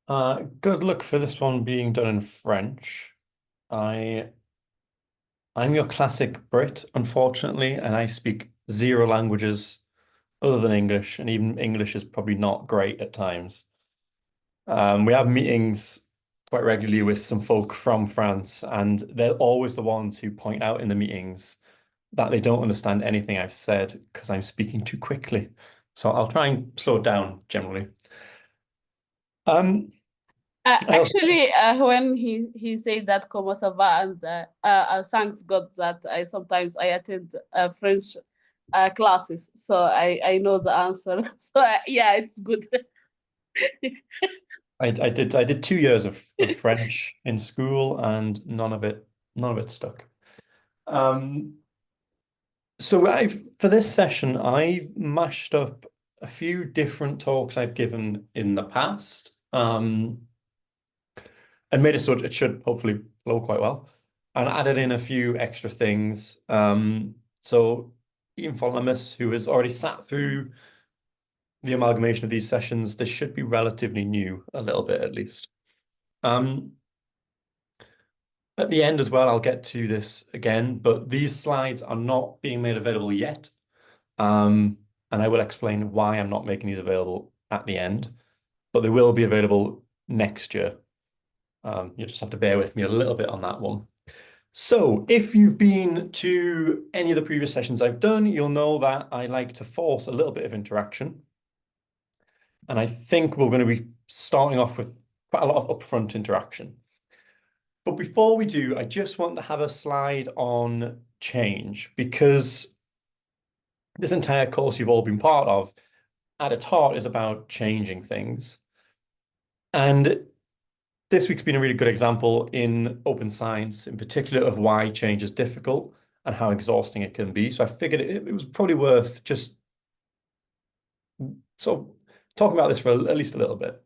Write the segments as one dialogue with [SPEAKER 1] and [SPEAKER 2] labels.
[SPEAKER 1] Good luck for this one being done in French. I I'm your classic Brit, unfortunately, and I speak zero languages other than English, and even English is probably not great at times. We have meetings quite regularly with some folk from France, and they're always the ones who point out in the meetings that they don't understand anything I've said because I'm speaking too quickly. So I'll try and slow it down generally. Um, I also
[SPEAKER 2] Actually, when he said that "Comment ça va?" and thanks God that I attend French classes, so I know the answer. So yeah, it's good.
[SPEAKER 1] I did 2 years of French in school and none of it stuck. Um, so I've for this session I've mashed up a few different talks I've given in the past, and made it so it should hopefully flow quite well, and added in a few extra things. So Ian Follemus, who has already sat through the amalgamation of these sessions, this should be relatively new, a little bit at least. Um, At the end as well, I'll get to this again, but these slides are not being made available yet. Um, and I will explain why I'm not making these available at the end, but they will be available next year. You just have to bear with me a little bit on that one. So if you've been to any of the previous sessions I've done, you'll know that I like to force a little bit of interaction. And I think we're going to be starting off with quite a lot of upfront interaction. But before we do, I just want to have a slide on change, because this entire course you've all been part of, at its heart, is about changing things. And this week's been a really good example in open science, in particular, of why change is difficult and how exhausting it can be. So I figured it was probably worth just sort of talking about this for at least a little bit.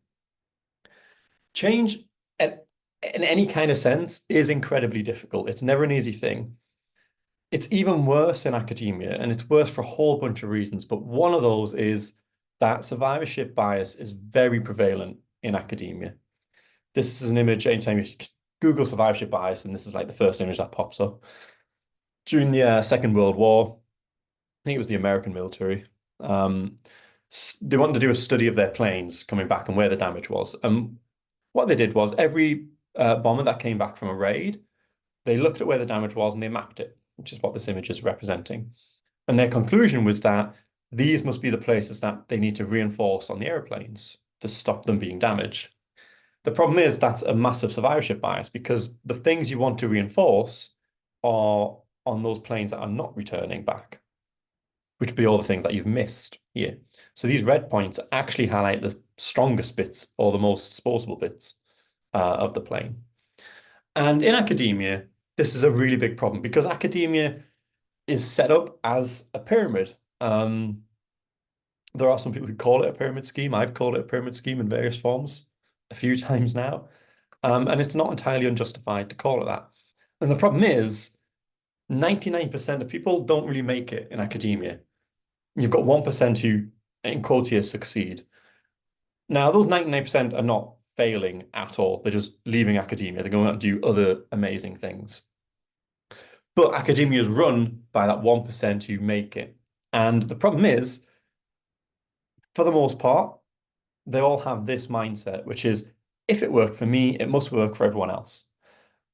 [SPEAKER 1] Change in any kind of sense is incredibly difficult. It's never an easy thing. It's even worse in academia, and it's worse for a whole bunch of reasons. But one of those is that survivorship bias is very prevalent in academia. This is an image anytime you Google survivorship bias, and this is like the first image that pops up. During the Second World War, I think it was the American military, they wanted to do a study of their planes coming back and where the damage was. And what they did was every bomber that came back from a raid, they looked at where the damage was and they mapped it, which is what this image is representing. And their conclusion was that these must be the places that they need to reinforce on the airplanes to stop them being damaged. The problem is that's a massive survivorship bias, because the things you want to reinforce are on those planes that are not returning back, which would be all the things that you've missed here. So these red points actually highlight the strongest bits or the most disposable bits of the plane. And in academia, this is a really big problem, because academia is set up as a pyramid. There are some people who call it a pyramid scheme. I've called it a pyramid scheme in various forms a few times now. And it's not entirely unjustified to call it that. And the problem is 99% of people don't really make it in academia. You've got 1% who, in quotes here, succeed. Now, those 99% are not failing at all. They're just leaving academia. They're going out and do other amazing things. But academia is run by that 1% who make it. And the problem is, for the most part, they all have this mindset, which is, if it worked for me, it must work for everyone else.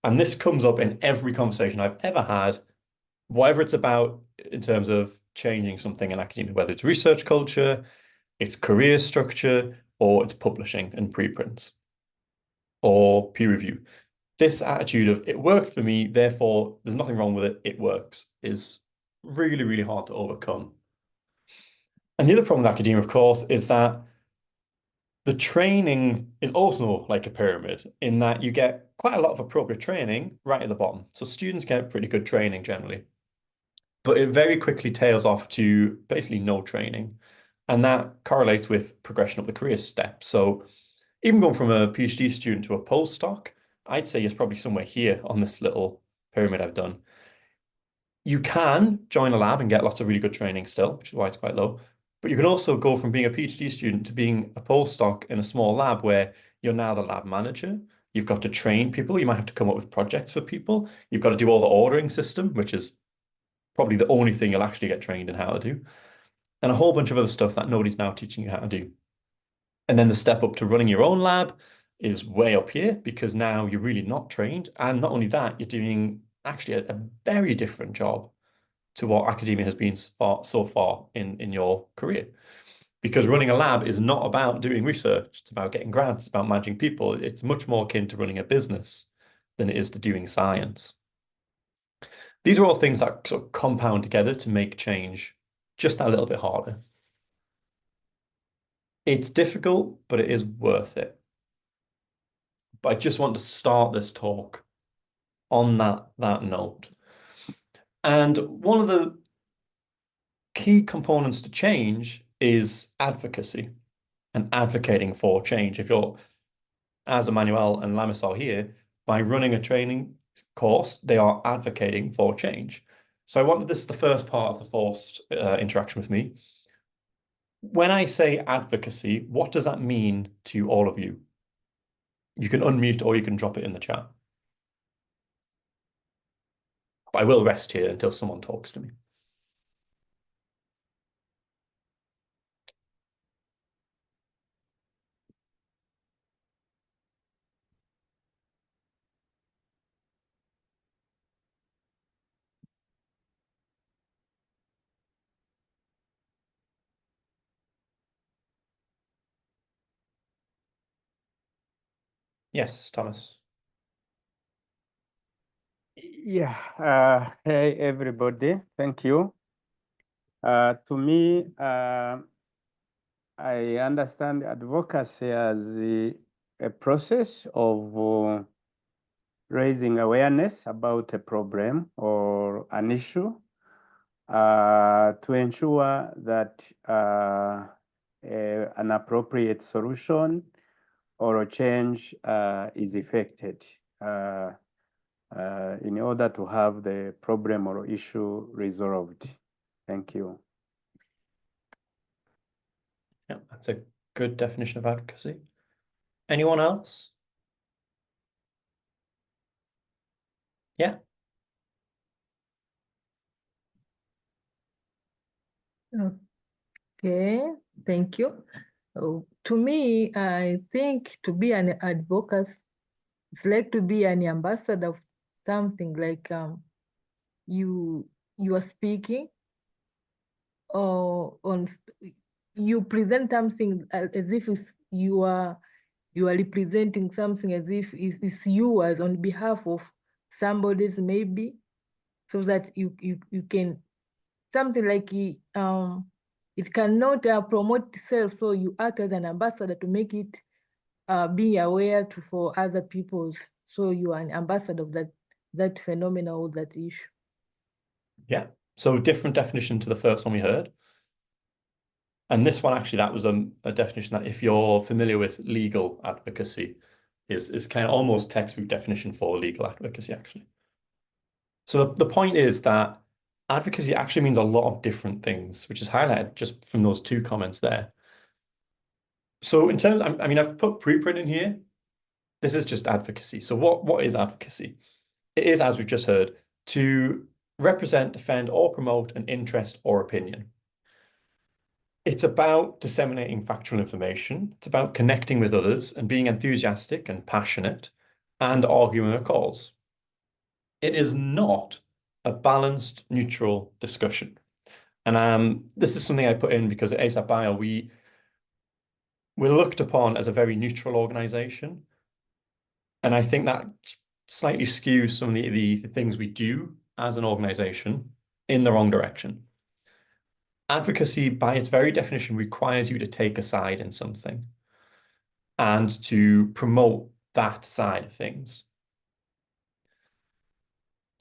[SPEAKER 1] And this comes up in every conversation I've ever had, whatever it's about in terms of changing something in academia, whether it's research culture, it's career structure, or it's publishing and preprints or peer review. This attitude of it worked for me, therefore there's nothing wrong with it, it works, is really, really hard to overcome. And the other problem with academia, of course, is that the training is also like a pyramid, in that you get quite a lot of appropriate training right at the bottom. So students get pretty good training generally, but it very quickly tails off to basically no training. And that correlates with progression up the career step. So even going from a PhD student to a postdoc, I'd say it's probably somewhere here on this little pyramid I've done. You can join a lab and get lots of really good training still, which is why it's quite low. But you can also go from being a PhD student to being a postdoc in a small lab where you're now the lab manager. You've got to train people. You might have to come up with projects for people. You've got to do all the ordering system, which is probably the only thing you'll actually get trained in how to do, and a whole bunch of other stuff that nobody's now teaching you how to do. And then the step up to running your own lab is way up here because now you're really not trained. And not only that, you're doing actually a very different job to what academia has been so far in your career. Because running a lab is not about doing research, it's about getting grants, it's about managing people. It's much more akin to running a business than it is to doing science. These are all things that sort of compound together to make change just that little bit harder. It's difficult, but it is worth it. But I just want to start this talk on that note. And one of the key components to change is advocacy and advocating for change. If you're, as Emmanuel and Lamis are here, by running a training course, they are advocating for change. So I wanted this is the first part of the forced interaction with me. When I say advocacy, what does that mean to all of you? You can unmute or you can drop it in the chat. But I will rest here until someone talks to me. Yes, Thomas.
[SPEAKER 3] Yeah, hey everybody, thank you. To me, I understand advocacy as a process of raising awareness about a problem or an issue to ensure that an appropriate solution or a change is effected. In order to have the problem or issue resolved. Thank you.
[SPEAKER 1] Yeah, that's a good definition of advocacy. Anyone else? Yeah.
[SPEAKER 4] Okay, thank you. To me, I think to be an advocate, it's like to be an ambassador of something, like you are speaking or you present something as if you are representing something, as if it's yours on behalf of somebody's, maybe, so that you can something like it cannot promote itself, so you act as an ambassador to make it be aware for other people. So you are an ambassador of that phenomenon or that issue.
[SPEAKER 1] Yeah. So different definition to the first one we heard. And this one, actually, that was a definition that if you're familiar with legal advocacy, is kind of almost textbook definition for legal advocacy, actually. So the point is that advocacy actually means a lot of different things, which is highlighted just from those two comments there. So in terms, I mean, I've put preprint in here. This is just advocacy. So what is advocacy? It is, as we've just heard, to represent, defend, or promote an interest or opinion. It's about disseminating factual information. It's about connecting with others and being enthusiastic and passionate and arguing a cause. It is not a balanced, neutral discussion. And this is something I put in because at ASAPbio, we're looked upon as a very neutral organization. And I think that slightly skews some of the things we do as an organization in the wrong direction. Advocacy, by its very definition, requires you to take a side in something and to promote that side of things.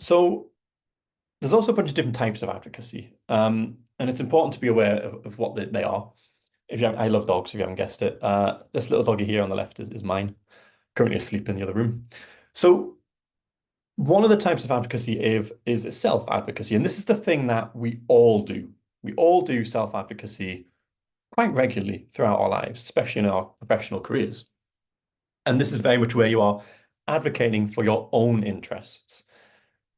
[SPEAKER 1] So there's also a bunch of different types of advocacy. And it's important to be aware of what they are. I love dogs, if you haven't guessed it. This little doggy here on the left is mine, currently asleep in the other room. So one of the types of advocacy is self-advocacy. And this is the thing that we all do. We all do self-advocacy quite regularly throughout our lives, especially in our professional careers. And this is very much where you are advocating for your own interests.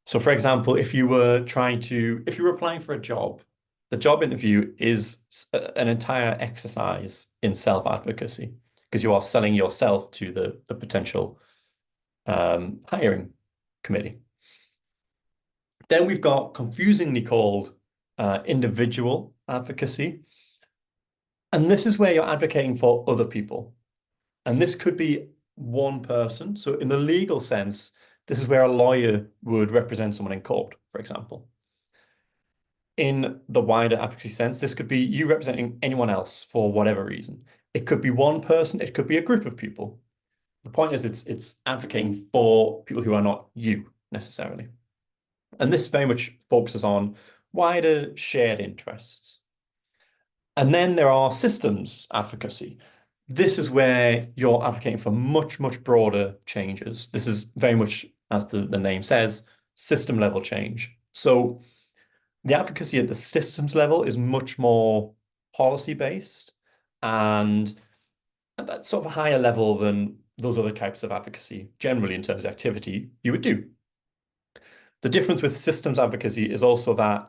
[SPEAKER 1] So for example, if you were applying for a job, the job interview is an entire exercise in self-advocacy because you are selling yourself to the potential hiring committee. Then we've got confusingly called individual advocacy. And this is where you're advocating for other people. And this could be one person. So in the legal sense, this is where a lawyer would represent someone in court, for example. In the wider advocacy sense, this could be you representing anyone else for whatever reason. It could be one person, it could be a group of people. The point is it's advocating for people who are not you necessarily. And this very much focuses on wider shared interests. And then there are systems advocacy. This is where you're advocating for much, much broader changes. This is very much, as the name says, system level change. So the advocacy at the systems level is much more policy based, and that's sort of a higher level than those other types of advocacy generally in terms of activity you would do. The difference with systems advocacy is also that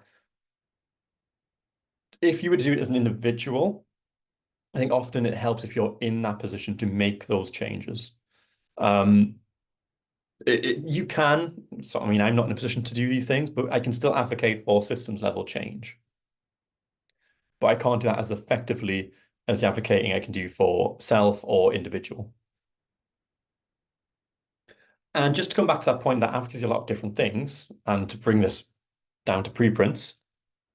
[SPEAKER 1] if you were to do it as an individual, I think often it helps if you're in that position to make those changes. You can, so I mean, I'm not in a position to do these things, but I can still advocate for systems level change. But I can't do that as effectively as the advocating I can do for self or individual. And just to come back to that point that advocacy is a lot of different things, and to bring this down to preprints,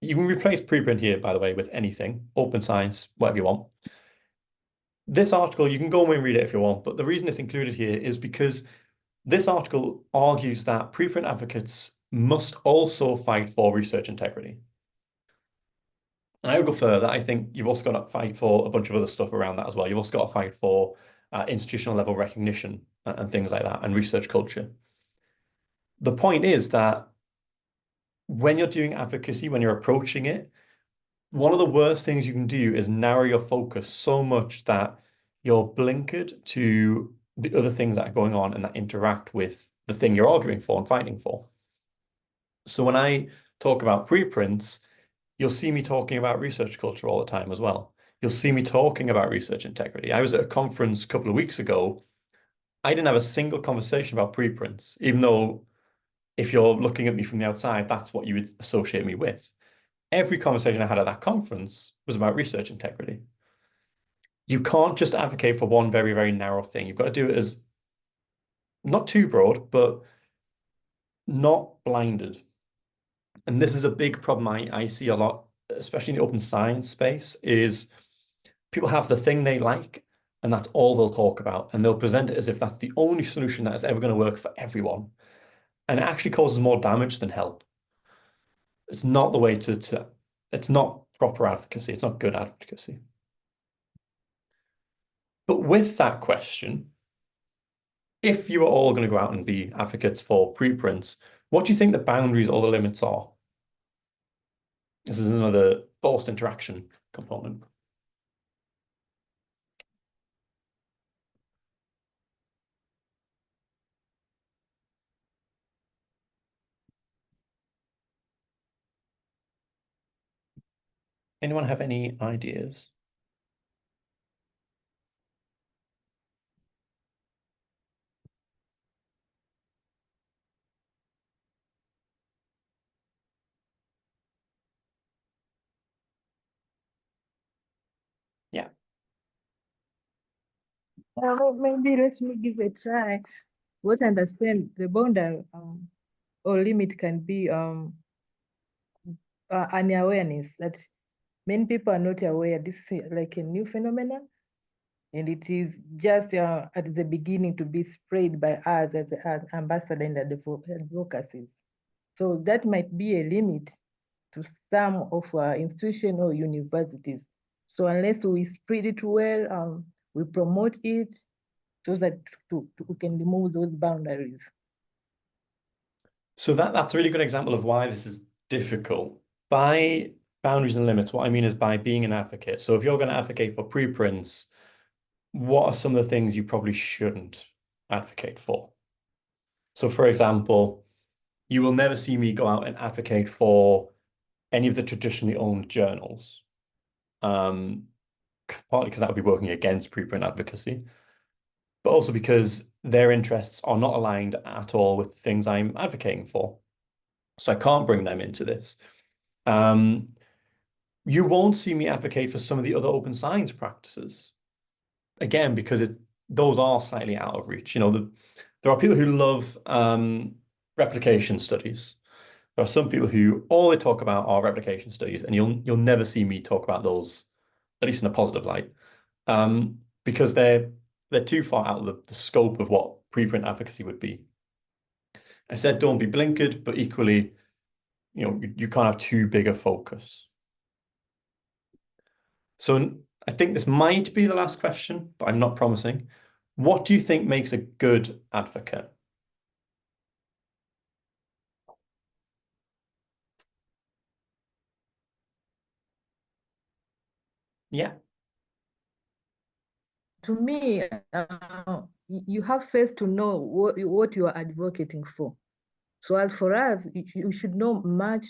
[SPEAKER 1] you can replace preprint here, by the way, with anything, open science, whatever you want. This article, you can go away and read it if you want, but the reason it's included here is because this article argues that preprint advocates must also fight for research integrity. And I would go further. I think you've also got to fight for a bunch of other stuff around that as well. You've also got to fight for institutional level recognition and things like that, and research culture. The point is that when you're doing advocacy, when you're approaching it, one of the worst things you can do is narrow your focus so much that you're blinkered to the other things that are going on and that interact with the thing you're arguing for and fighting for. So when I talk about preprints, you'll see me talking about research culture all the time as well. You'll see me talking about research integrity. I was at a conference a couple of weeks ago. I didn't have a single conversation about preprints, even though if you're looking at me from the outside, that's what you would associate me with. Every conversation I had at that conference was about research integrity. You can't just advocate for one very, very narrow thing. You've got to do it as not too broad, but not blinded. And this is a big problem I see a lot, especially in the open science space, is people have the thing they like, and that's all they'll talk about. And they'll present it as if that's the only solution that is ever going to work for everyone. And it actually causes more damage than help. It's not the way to it's not proper advocacy. It's not good advocacy. But with that question, if you are all going to go out and be advocates for preprints, what do you think the boundaries or the limits are? This is another forced interaction component. Anyone have any ideas? Yeah.
[SPEAKER 4] Maybe let me give a try. What I understand the boundary or limit can be an awareness that many people are not aware this is like a new phenomenon, and it is just at the beginning to be spread by us as ambassador and advocacies. So that might be a limit to some of our institutions or universities. So unless we spread it well, we promote it so that we can remove those boundaries.
[SPEAKER 1] So that's a really good example of why this is difficult. By boundaries and limits, what I mean is by being an advocate. So if you're going to advocate for preprints, what are some of the things you probably shouldn't advocate for? So, for example, you will never see me go out and advocate for any of the traditionally owned journals. Partly because that would be working against preprint advocacy, but also because their interests are not aligned at all with things I'm advocating for. So I can't bring them into this. You won't see me advocate for some of the other open science practices. Again, because those are slightly out of reach. There are people who love replication studies. There are some people who all they talk about are replication studies, and you'll never see me talk about those, at least in a positive light, because they're too far out of the scope of what preprint advocacy would be. I said don't be blinkered, but equally, you can't have too big a focus. So I think this might be the last question, but I'm not promising. What do you think makes a good advocate? Yeah.
[SPEAKER 4] To me, you have first to know what you are advocating for. So as for us, you should know much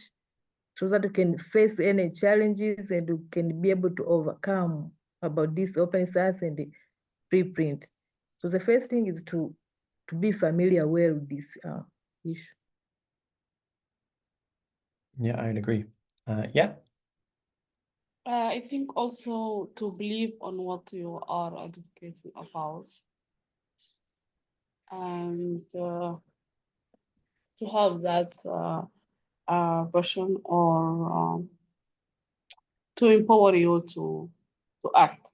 [SPEAKER 4] so that you can face any challenges and you can be able to overcome about this open science and the preprint. So the first thing is to be familiar well with this issue.
[SPEAKER 1] Yeah, I'd agree. Yeah.
[SPEAKER 2] I think also to believe on what you are advocating about, and to have that passion or to empower you to act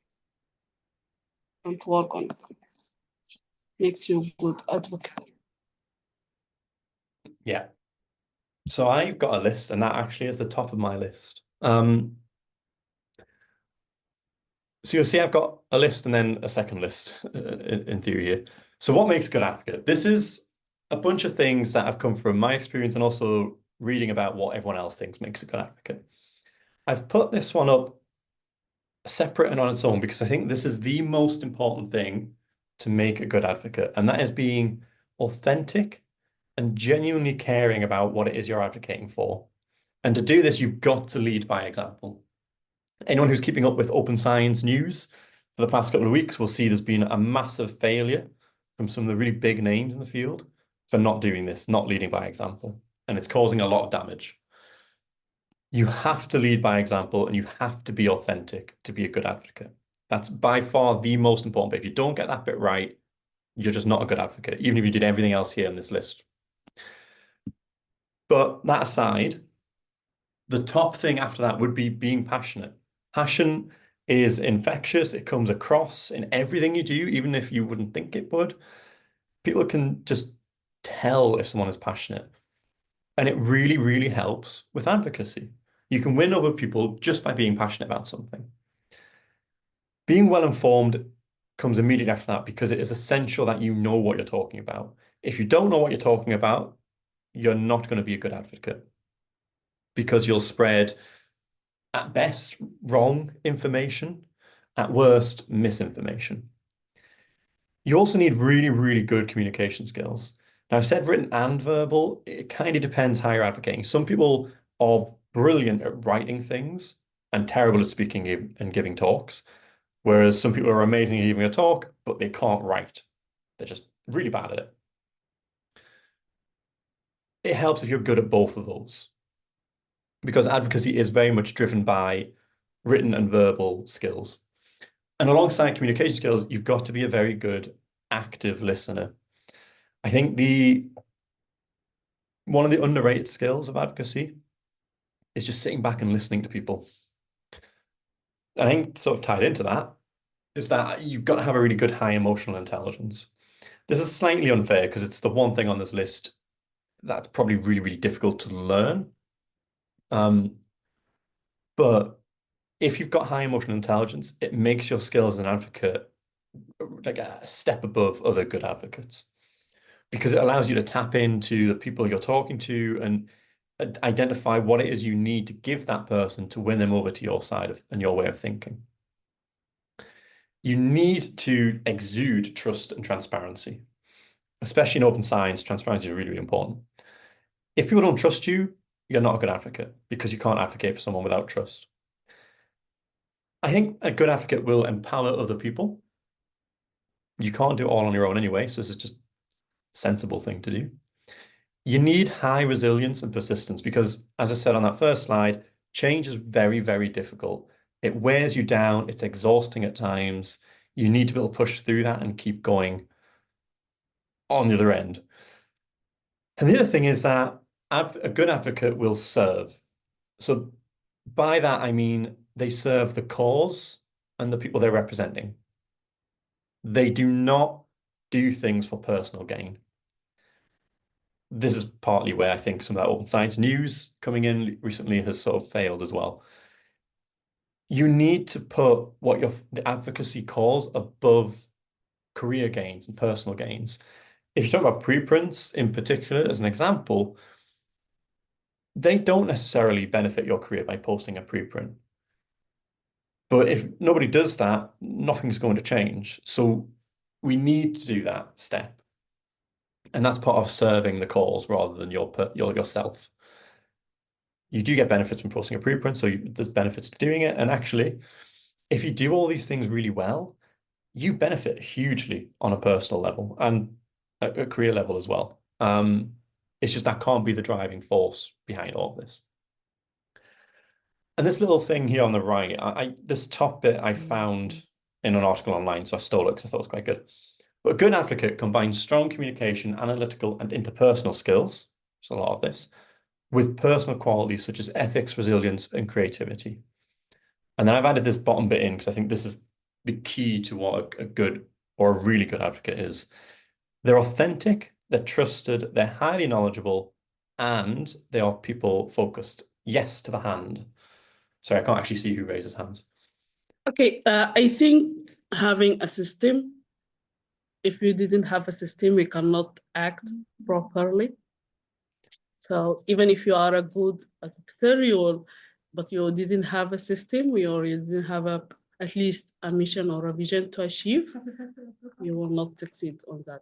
[SPEAKER 2] and to work on it makes you a good advocate.
[SPEAKER 1] Yeah. So I've got a list, and that actually is the top of my list. So you'll see I've got a list and then a second list in theory here. So what makes a good advocate? This is a bunch of things that have come from my experience and also reading about what everyone else thinks makes a good advocate. I've put this one up separate and on its own because I think this is the most important thing to make a good advocate, and that is being authentic and genuinely caring about what it is you're advocating for. And to do this, you've got to lead by example. Anyone who's keeping up with open science news for the past couple of weeks will see there's been a massive failure from some of the really big names in the field for not doing this, not leading by example. And it's causing a lot of damage. You have to lead by example and you have to be authentic to be a good advocate. That's by far the most important bit. If you don't get that bit right, you're just not a good advocate, even if you did everything else here on this list. But that aside, the top thing after that would be being passionate. Passion is infectious. It comes across in everything you do, even if you wouldn't think it would. People can just tell if someone is passionate. And it really, really helps with advocacy. You can win over people just by being passionate about something. Being well informed comes immediately after that because it is essential that you know what you're talking about. If you don't know what you're talking about, you're not going to be a good advocate because you'll spread, at best, wrong information, at worst, misinformation. You also need really, really good communication skills. Now, I said written and verbal. It kind of depends how you're advocating. Some people are brilliant at writing things and terrible at speaking and giving talks, whereas some people are amazing at giving a talk, but they can't write. They're just really bad at it. It helps if you're good at both of those, because advocacy is very much driven by written and verbal skills. And alongside communication skills, you've got to be a very good active listener. I think one of the underrated skills of advocacy is just sitting back and listening to people. I think sort of tied into that is that you've got to have a really good high emotional intelligence. This is slightly unfair because it's the one thing on this list that's probably really, really difficult to learn. But if you've got high emotional intelligence, it makes your skills as an advocate like a step above other good advocates because it allows you to tap into the people you're talking to and identify what it is you need to give that person to win them over to your side and your way of thinking. You need to exude trust and transparency, especially in open science. Transparency is really, really important. If people don't trust you, you're not a good advocate because you can't advocate for someone without trust. I think a good advocate will empower other people. You can't do it all on your own anyway, so this is just a sensible thing to do. You need high resilience and persistence because, as I said on that first slide, change is very, very difficult. It wears you down. It's exhausting at times. You need to be able to push through that and keep going on the other end. And the other thing is that a good advocate will serve. So by that, I mean they serve the cause and the people they're representing. They do not do things for personal gain. This is partly where I think some of that open science news coming in recently has sort of failed as well. You need to put what the advocacy calls above career gains and personal gains. If you talk about preprints in particular, as an example, they don't necessarily benefit your career by posting a preprint. But if nobody does that, nothing's going to change. So we need to do that step. And that's part of serving the cause rather than yourself. You do get benefits from posting a preprint, so there's benefits to doing it. And actually, if you do all these things really well, you benefit hugely on a personal level and a career level as well. It's just that can't be the driving force behind all of this. And this little thing here on the right, this top bit I found in an article online, so I stole it because I thought it was quite good. But a good advocate combines strong communication, analytical, and interpersonal skills, there's a lot of this, with personal qualities such as ethics, resilience, and creativity. And then I've added this bottom bit in because I think this is the key to what a good or a really good advocate is. They're authentic, they're trusted, they're highly knowledgeable, and they are people focused. Yes to the hand. Sorry, I can't actually see who raises hands.
[SPEAKER 2] Okay, I think having a system, if you didn't have a system, we cannot act properly. So even if you are a good actor, but you didn't have a system, or you didn't have at least a mission or a vision to achieve, you will not succeed on that.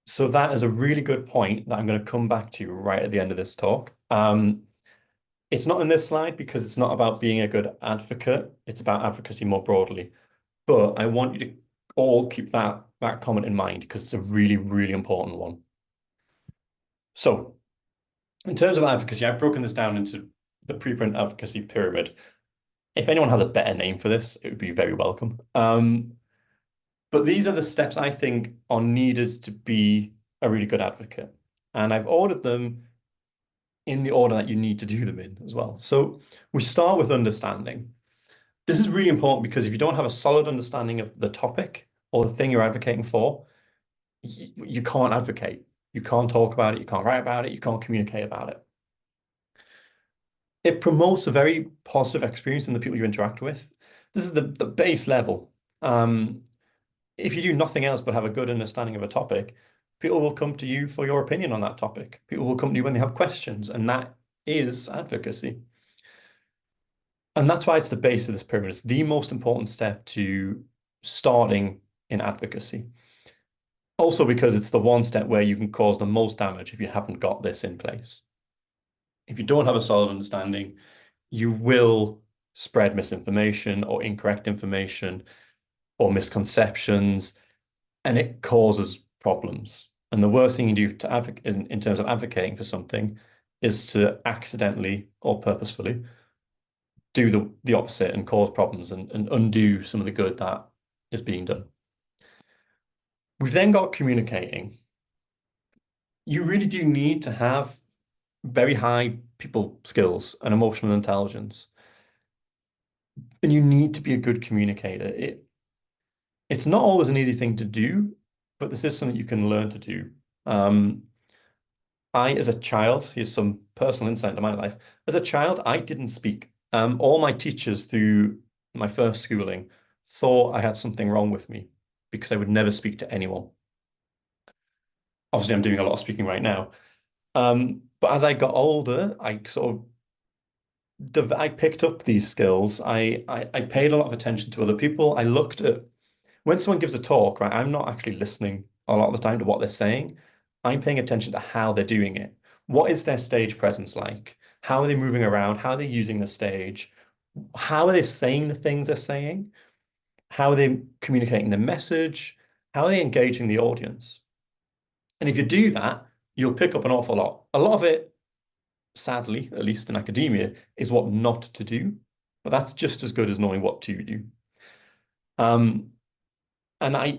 [SPEAKER 1] So that is a really good point that I'm going to come back to right at the end of this talk. It's not in this slide because it's not about being a good advocate. It's about advocacy more broadly. But I want you to all keep that comment in mind because it's a really, really important one. So in terms of advocacy, I've broken this down into the preprint advocacy pyramid. If anyone has a better name for this, it would be very welcome. But these are the steps I think are needed to be a really good advocate. And I've ordered them in the order that you need to do them in as well. So we start with understanding. This is really important because if you don't have a solid understanding of the topic or the thing you're advocating for, you can't advocate. You can't talk about it, you can't write about it, you can't communicate about it. It promotes a very positive experience in the people you interact with. This is the base level. If you do nothing else but have a good understanding of a topic, people will come to you for your opinion on that topic. People will come to you when they have questions, and that is advocacy. And that's why it's the base of this pyramid. It's the most important step to starting in advocacy. Also because it's the one step where you can cause the most damage if you haven't got this in place. If you don't have a solid understanding, you will spread misinformation or incorrect information or misconceptions, and it causes problems. And the worst thing you do to advocate in terms of advocating for something is to accidentally or purposefully do the opposite and cause problems and undo some of the good that is being done. We've then got communicating. You really do need to have very high people skills and emotional intelligence. And you need to be a good communicator. It's not always an easy thing to do, but this is something you can learn to do. As a child, here's some personal insight into my life. As a child, I didn't speak. All my teachers through my first schooling thought I had something wrong with me because I would never speak to anyone. Obviously, I'm doing a lot of speaking right now. But as I got older, I picked up these skills. I paid a lot of attention to other people. I looked at when someone gives a talk, right, I'm not actually listening a lot of the time to what they're saying. I'm paying attention to how they're doing it. What is their stage presence like? How are they moving around? How are they using the stage? How are they saying the things they're saying? How are they communicating the message? How are they engaging the audience? And if you do that, you'll pick up an awful lot. A lot of it, sadly, at least in academia, is what not to do. But that's just as good as knowing what to do. And I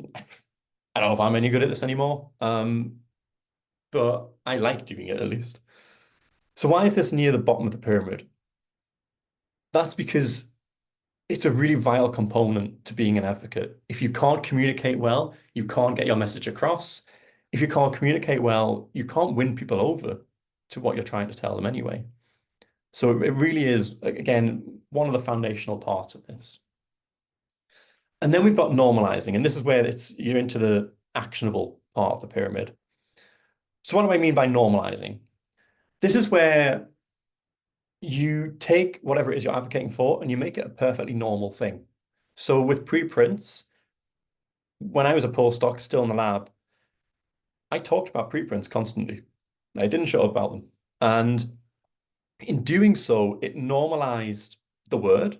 [SPEAKER 1] don't know if I'm any good at this anymore, but I like doing it at least. So why is this near the bottom of the pyramid? That's because it's a really vital component to being an advocate. If you can't communicate well, you can't get your message across. If you can't communicate well, you can't win people over to what you're trying to tell them anyway. So it really is, again, one of the foundational parts of this. And then we've got normalizing, and this is where you're into the actionable part of the pyramid. So what do I mean by normalizing? This is where you take whatever it is you're advocating for and you make it a perfectly normal thing. So with preprints, when I was a postdoc still in the lab, I talked about preprints constantly. I didn't shut up about them. And in doing so, it normalized the word,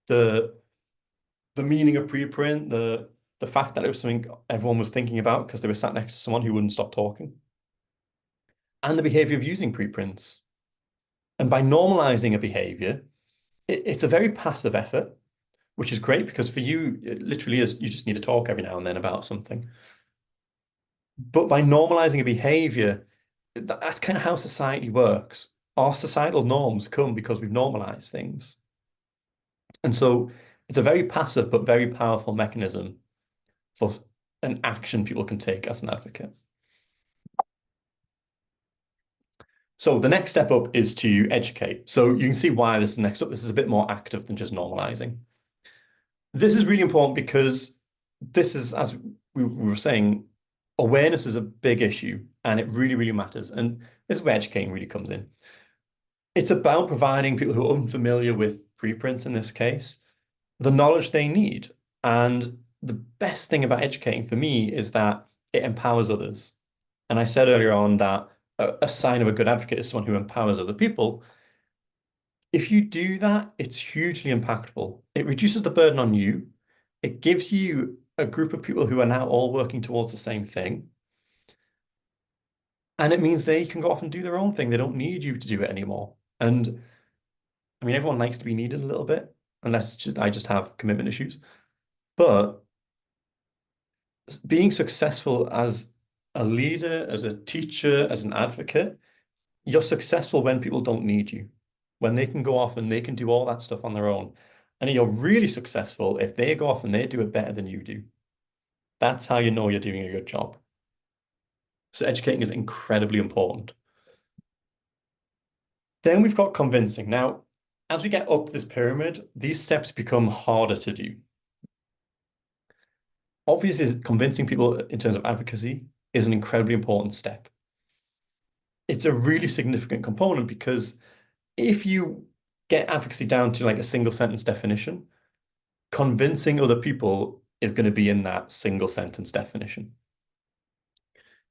[SPEAKER 1] the meaning of preprint, the fact that it was something everyone was thinking about because they were sat next to someone who wouldn't stop talking, and the behavior of using preprints. And by normalizing a behavior, it's a very passive effort, which is great because for you, it literally is, you just need to talk every now and then about something. But by normalizing a behavior, that's kind of how society works. Our societal norms come because we've normalized things. And so it's a very passive but very powerful mechanism for an action people can take as an advocate. So the next step up is to educate. So you can see why this is next up. This is a bit more active than just normalizing. This is really important because this is, as we were saying, awareness is a big issue and it really, really matters. And this is where educating really comes in. It's about providing people who are unfamiliar with preprints in this case, the knowledge they need. And the best thing about educating for me is that it empowers others. And I said earlier on that a sign of a good advocate is someone who empowers other people. If you do that, it's hugely impactful. It reduces the burden on you. It gives you a group of people who are now all working towards the same thing. And it means they can go off and do their own thing. They don't need you to do it anymore. And I mean, everyone likes to be needed a little bit, unless I just have commitment issues. But being successful as a leader, as a teacher, as an advocate, you're successful when people don't need you, when they can go off and they can do all that stuff on their own. And you're really successful if they go off and they do it better than you do. That's how you know you're doing a good job. So educating is incredibly important. Then we've got convincing. Now, as we get up this pyramid, these steps become harder to do. Obviously, convincing people in terms of advocacy is an incredibly important step. It's a really significant component because if you get advocacy down to like a single sentence definition, convincing other people is going to be in that single sentence definition.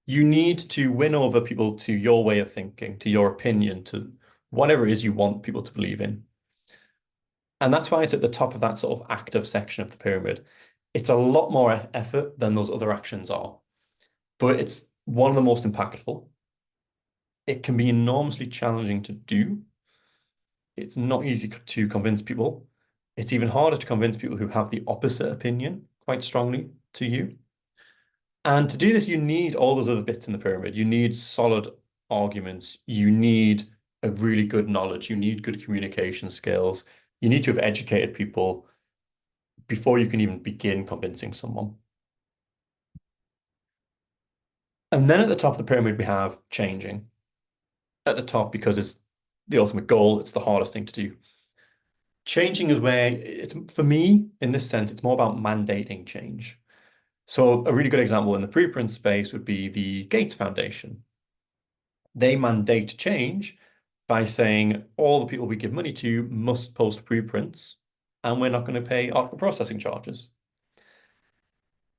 [SPEAKER 1] You need to win over people to your way of thinking, to your opinion, to whatever it is you want people to believe in. And that's why it's at the top of that sort of active section of the pyramid. It's a lot more effort than those other actions are, but it's one of the most impactful. It can be enormously challenging to do. It's not easy to convince people. It's even harder to convince people who have the opposite opinion quite strongly to you. And to do this, you need all those other bits in the pyramid. You need solid arguments. You need a really good knowledge. You need good communication skills. You need to have educated people before you can even begin convincing someone. And then at the top of the pyramid, we have changing. At the top, because it's the ultimate goal, it's the hardest thing to do. Changing is where it's, for me, in this sense, it's more about mandating change. So a really good example in the preprint space would be the Gates Foundation. They mandate change by saying all the people we give money to must post preprints, and we're not going to pay article processing charges.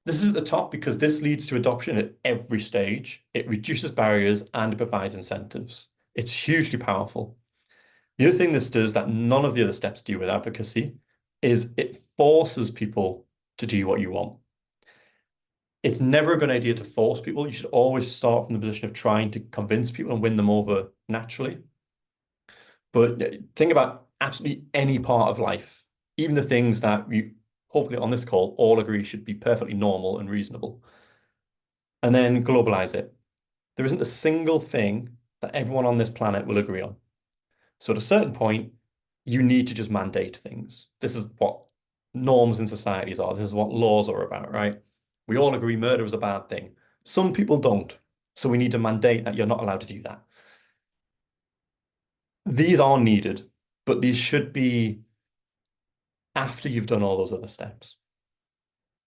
[SPEAKER 1] This is at the top because this leads to adoption at every stage. It reduces barriers and it provides incentives. It's hugely powerful. The other thing this does that none of the other steps do with advocacy is it forces people to do what you want. It's never a good idea to force people. You should always start from the position of trying to convince people and win them over naturally. But think about absolutely any part of life, even the things that we hopefully on this call all agree should be perfectly normal and reasonable. And then globalize it. There isn't a single thing that everyone on this planet will agree on. So at a certain point, you need to just mandate things. This is what norms in societies are. This is what laws are about, right? We all agree murder is a bad thing. Some people don't. So we need to mandate that you're not allowed to do that. These are needed, but these should be after you've done all those other steps.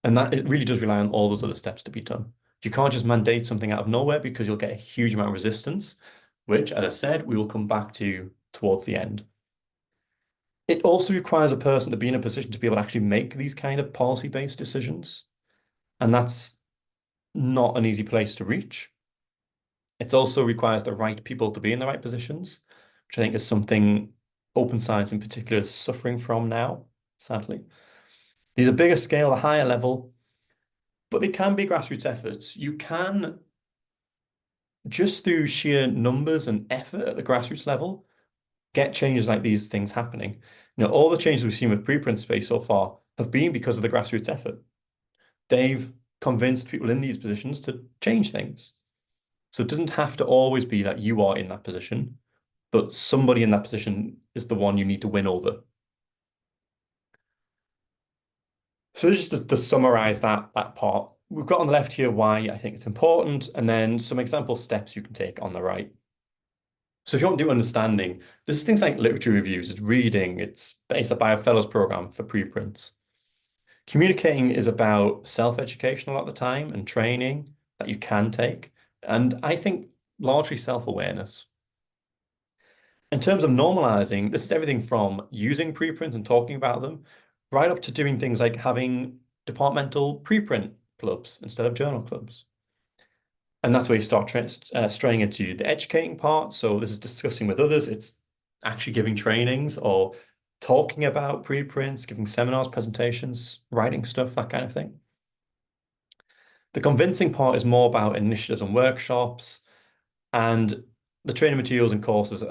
[SPEAKER 1] And that it really does rely on all those other steps to be done. You can't just mandate something out of nowhere because you'll get a huge amount of resistance, which, as I said, we will come back to towards the end. It also requires a person to be in a position to be able to actually make these kind of policy-based decisions. And that's not an easy place to reach. It also requires the right people to be in the right positions, which I think is something open science in particular is suffering from now, sadly. These are bigger scale, a higher level, but they can be grassroots efforts. You can, just through sheer numbers and effort at the grassroots level, get changes like these things happening. You know, all the changes we've seen with preprint space so far have been because of the grassroots effort. They've convinced people in these positions to change things. So it doesn't have to always be that you are in that position, but somebody in that position is the one you need to win over. So just to summarize that part, we've got on the left here why I think it's important, and then some example steps you can take on the right. So if you want to do understanding, this is things like literature reviews, it's reading, it's ASAPbio fellows program for preprints. Communicating is about self-education a lot of the time and training that you can take. And I think largely self-awareness. In terms of normalizing, this is everything from using preprints and talking about them, right up to doing things like having departmental preprint clubs instead of journal clubs. And that's where you start straying into the educating part. So this is discussing with others. It's actually giving trainings or talking about preprints, giving seminars, presentations, writing stuff, that kind of thing. The convincing part is more about initiatives and workshops, and the training materials and courses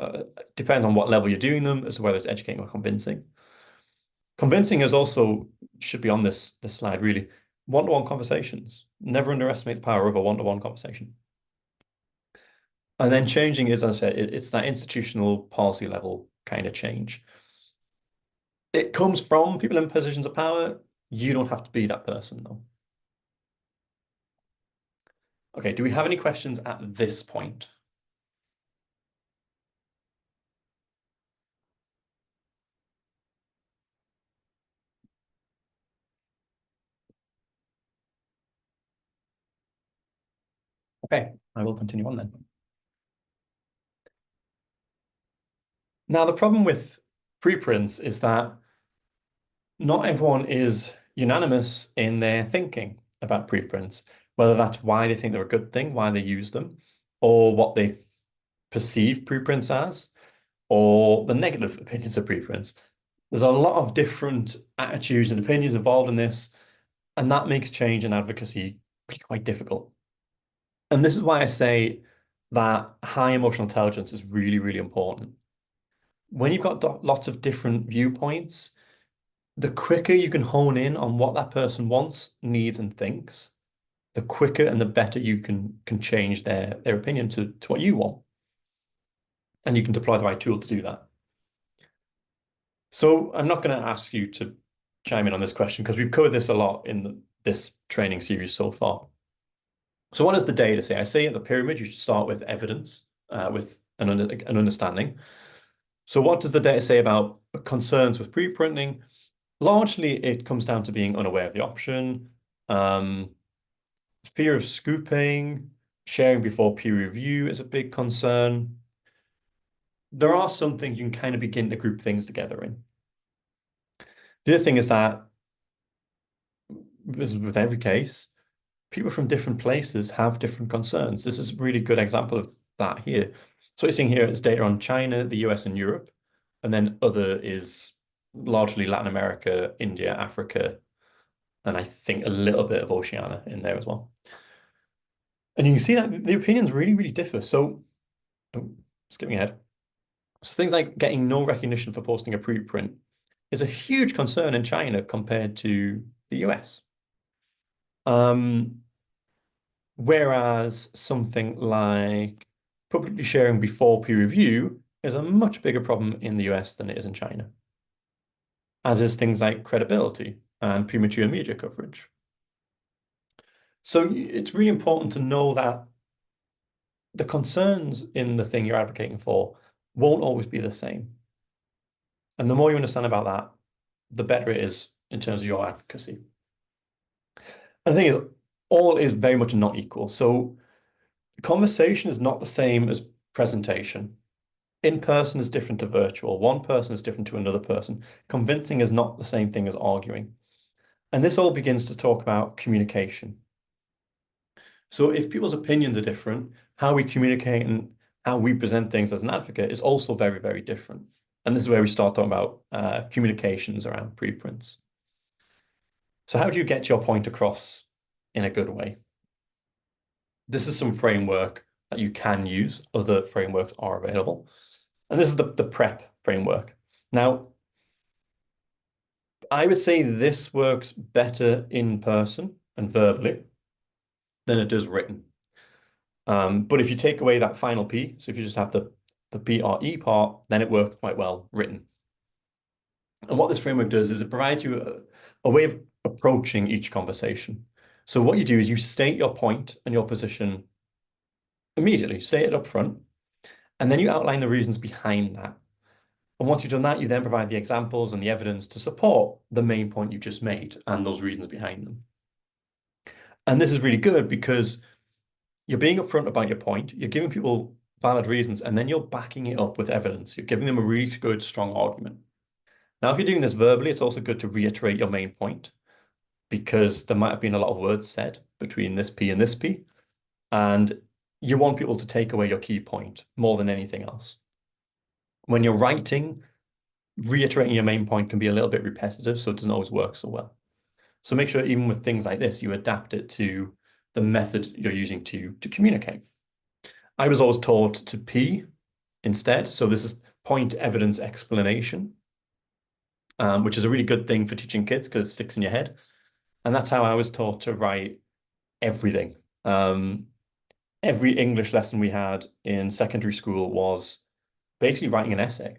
[SPEAKER 1] depend on what level you're doing them as to whether it's educating or convincing. Convincing is also, should be on this slide really, one-to-one conversations. Never underestimate the power of a one-to-one conversation. And then changing is, as I said, it's that institutional policy level kind of change. It comes from people in positions of power. You don't have to be that person, though. Okay, do we have any questions at this point? Okay, I will continue on then. Now, the problem with preprints is that not everyone is unanimous in their thinking about preprints, whether that's why they think they're a good thing, why they use them, or what they perceive preprints as, or the negative opinions of preprints. There's a lot of different attitudes and opinions involved in this, and that makes change and advocacy really quite difficult. And this is why I say that high emotional intelligence is really, really important. When you've got lots of different viewpoints, the quicker you can hone in on what that person wants, needs, and thinks, the quicker and the better you can change their opinion to what you want. And you can deploy the right tool to do that. So I'm not going to ask you to chime in on this question because we've covered this a lot in this training series so far. So what does the data say? I say at the pyramid, you should start with evidence, with an understanding. So what does the data say about concerns with preprinting? Largely, it comes down to being unaware of the option, fear of scooping, sharing before peer review is a big concern. There are some things you can kind of begin to group things together in. The other thing is that, as with every case, people from different places have different concerns. This is a really good example of that here. So what you're seeing here is data on China, the US, and Europe, and then other is largely Latin America, India, Africa, and I think a little bit of Oceania in there as well. And you can see that the opinions really, really differ. So, skipping ahead. So things like getting no recognition for posting a preprint is a huge concern in China compared to the US. Whereas something like publicly sharing before peer review is a much bigger problem in the US than it is in China, as is things like credibility and premature media coverage. So it's really important to know that the concerns in the thing you're advocating for won't always be the same. And the more you understand about that, the better it is in terms of your advocacy. And the thing is, all is very much not equal. So conversation is not the same as presentation. In person is different to virtual. One person is different to another person. Convincing is not the same thing as arguing. And this all begins to talk about communication. So if people's opinions are different, how we communicate and how we present things as an advocate is also very, very different. And this is where we start talking about communications around preprints. So how do you get your point across in a good way? This is some framework that you can use. Other frameworks are available. And this is the PrEP framework. Now, I would say this works better in person and verbally than it does written. But if you take away that final P, so if you just have the PRE part, then it works quite well written. And what this framework does is it provides you a way of approaching each conversation. So what you do is you state your point and your position immediately, state it up front, and then you outline the reasons behind that. And once you've done that, you then provide the examples and the evidence to support the main point you just made and those reasons behind them. And this is really good because you're being upfront about your point, you're giving people valid reasons, and then you're backing it up with evidence. You're giving them a really good, strong argument. Now, if you're doing this verbally, it's also good to reiterate your main point because there might have been a lot of words said between this P and this P, and you want people to take away your key point more than anything else. When you're writing, reiterating your main point can be a little bit repetitive, so it doesn't always work so well. So make sure even with things like this, you adapt it to the method you're using to communicate. I was always taught to P instead. So this is point, evidence, explanation, which is a really good thing for teaching kids because it sticks in your head. And that's how I was taught to write everything. Every English lesson we had in secondary school was basically writing an essay.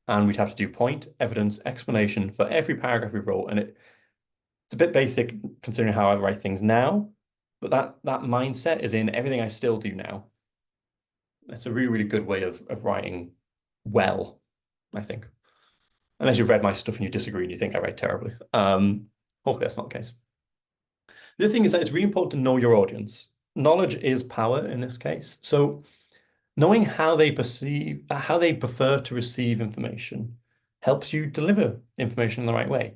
[SPEAKER 1] And we'd have to do point, evidence, explanation for every paragraph we wrote. And it's a bit basic considering how I write things now, but that mindset is in everything I still do now. It's a really, really good way of writing well, I think. Unless you've read my stuff and you disagree and you think I write terribly. Hopefully that's not the case. The other thing is that it's really important to know your audience. Knowledge is power in this case. So knowing how they prefer to receive information helps you deliver information in the right way.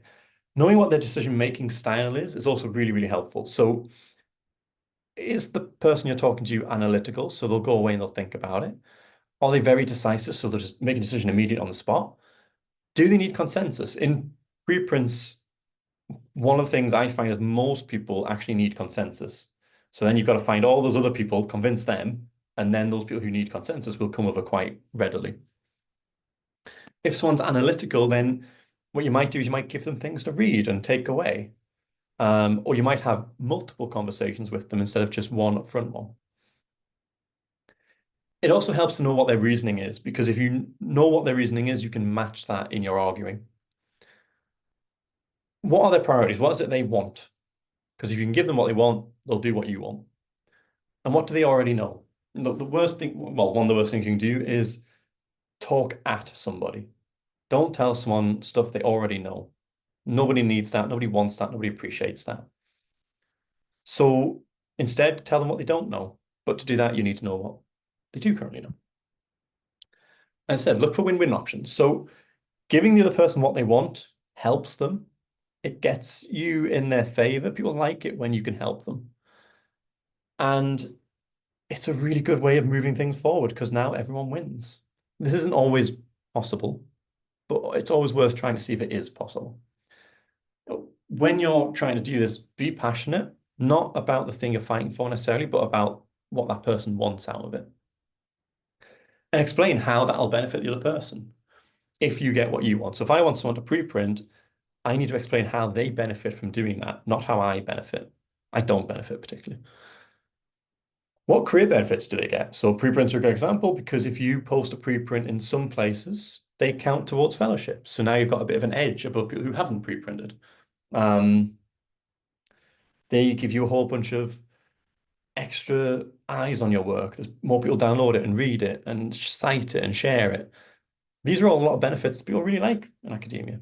[SPEAKER 1] Knowing what their decision-making style is also really, really helpful. So is the person you're talking to analytical, so they'll go away and they'll think about it? Are they very decisive, so they'll just make a decision immediately on the spot? Do they need consensus? In preprints, one of the things I find is most people actually need consensus. So then you've got to find all those other people, convince them, and then those people who need consensus will come over quite readily. If someone's analytical, then what you might do is you might give them things to read and take away. Or you might have multiple conversations with them instead of just one upfront one. It also helps to know what their reasoning is, because if you know what their reasoning is, you can match that in your arguing. What are their priorities? What is it they want? Because if you can give them what they want, they'll do what you want. And what do they already know? The worst thing, well, one of the worst things you can do is talk at somebody. Don't tell someone stuff they already know. Nobody needs that. Nobody wants that. Nobody appreciates that. So instead, tell them what they don't know. But to do that, you need to know what they do currently know. As I said, look for win-win options. So giving the other person what they want helps them. It gets you in their favor. People like it when you can help them. And it's a really good way of moving things forward because now everyone wins. This isn't always possible, but it's always worth trying to see if it is possible. When you're trying to do this, be passionate, not about the thing you're fighting for necessarily, but about what that person wants out of it. And explain how that'll benefit the other person if you get what you want. So if I want someone to preprint, I need to explain how they benefit from doing that, not how I benefit. I don't benefit particularly. What career benefits do they get? So preprints are a good example because if you post a preprint in some places, they count towards fellowship. So now you've got a bit of an edge above people who haven't preprinted. They give you a whole bunch of extra eyes on your work. There's more people download it and read it and cite it and share it. These are all a lot of benefits that people really like in academia.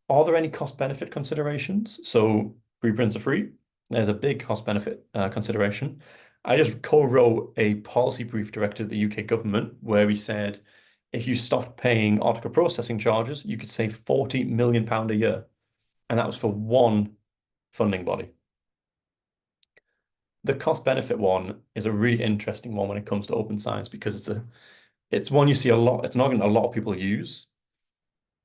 [SPEAKER 1] Are there any cost benefit considerations? So preprints are free. There's a big cost benefit consideration. I just co-wrote a policy brief directed at the UK government where we said if you stopped paying article processing charges, you could save £40 million a year. And that was for one funding body. The cost benefit one is a really interesting one when it comes to open science because it's one you see a lot. It's not going to a lot of people use,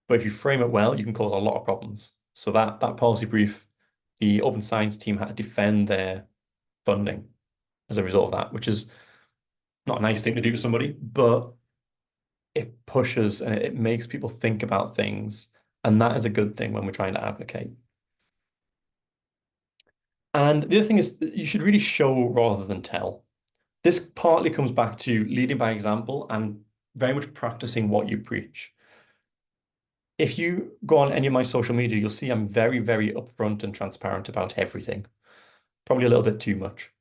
[SPEAKER 1] but if you frame it well, you can cause a lot of problems. So that policy brief, the open science team had to defend their funding as a result of that, which is not a nice thing to do to somebody, but it pushes and it makes people think about things. And that is a good thing when we're trying to advocate. And the other thing is that you should really show rather than tell. This partly comes back to leading by example and very much practicing what you preach. If you go on any of my social media, you'll see I'm very, very upfront and transparent about everything. Probably a little bit too much.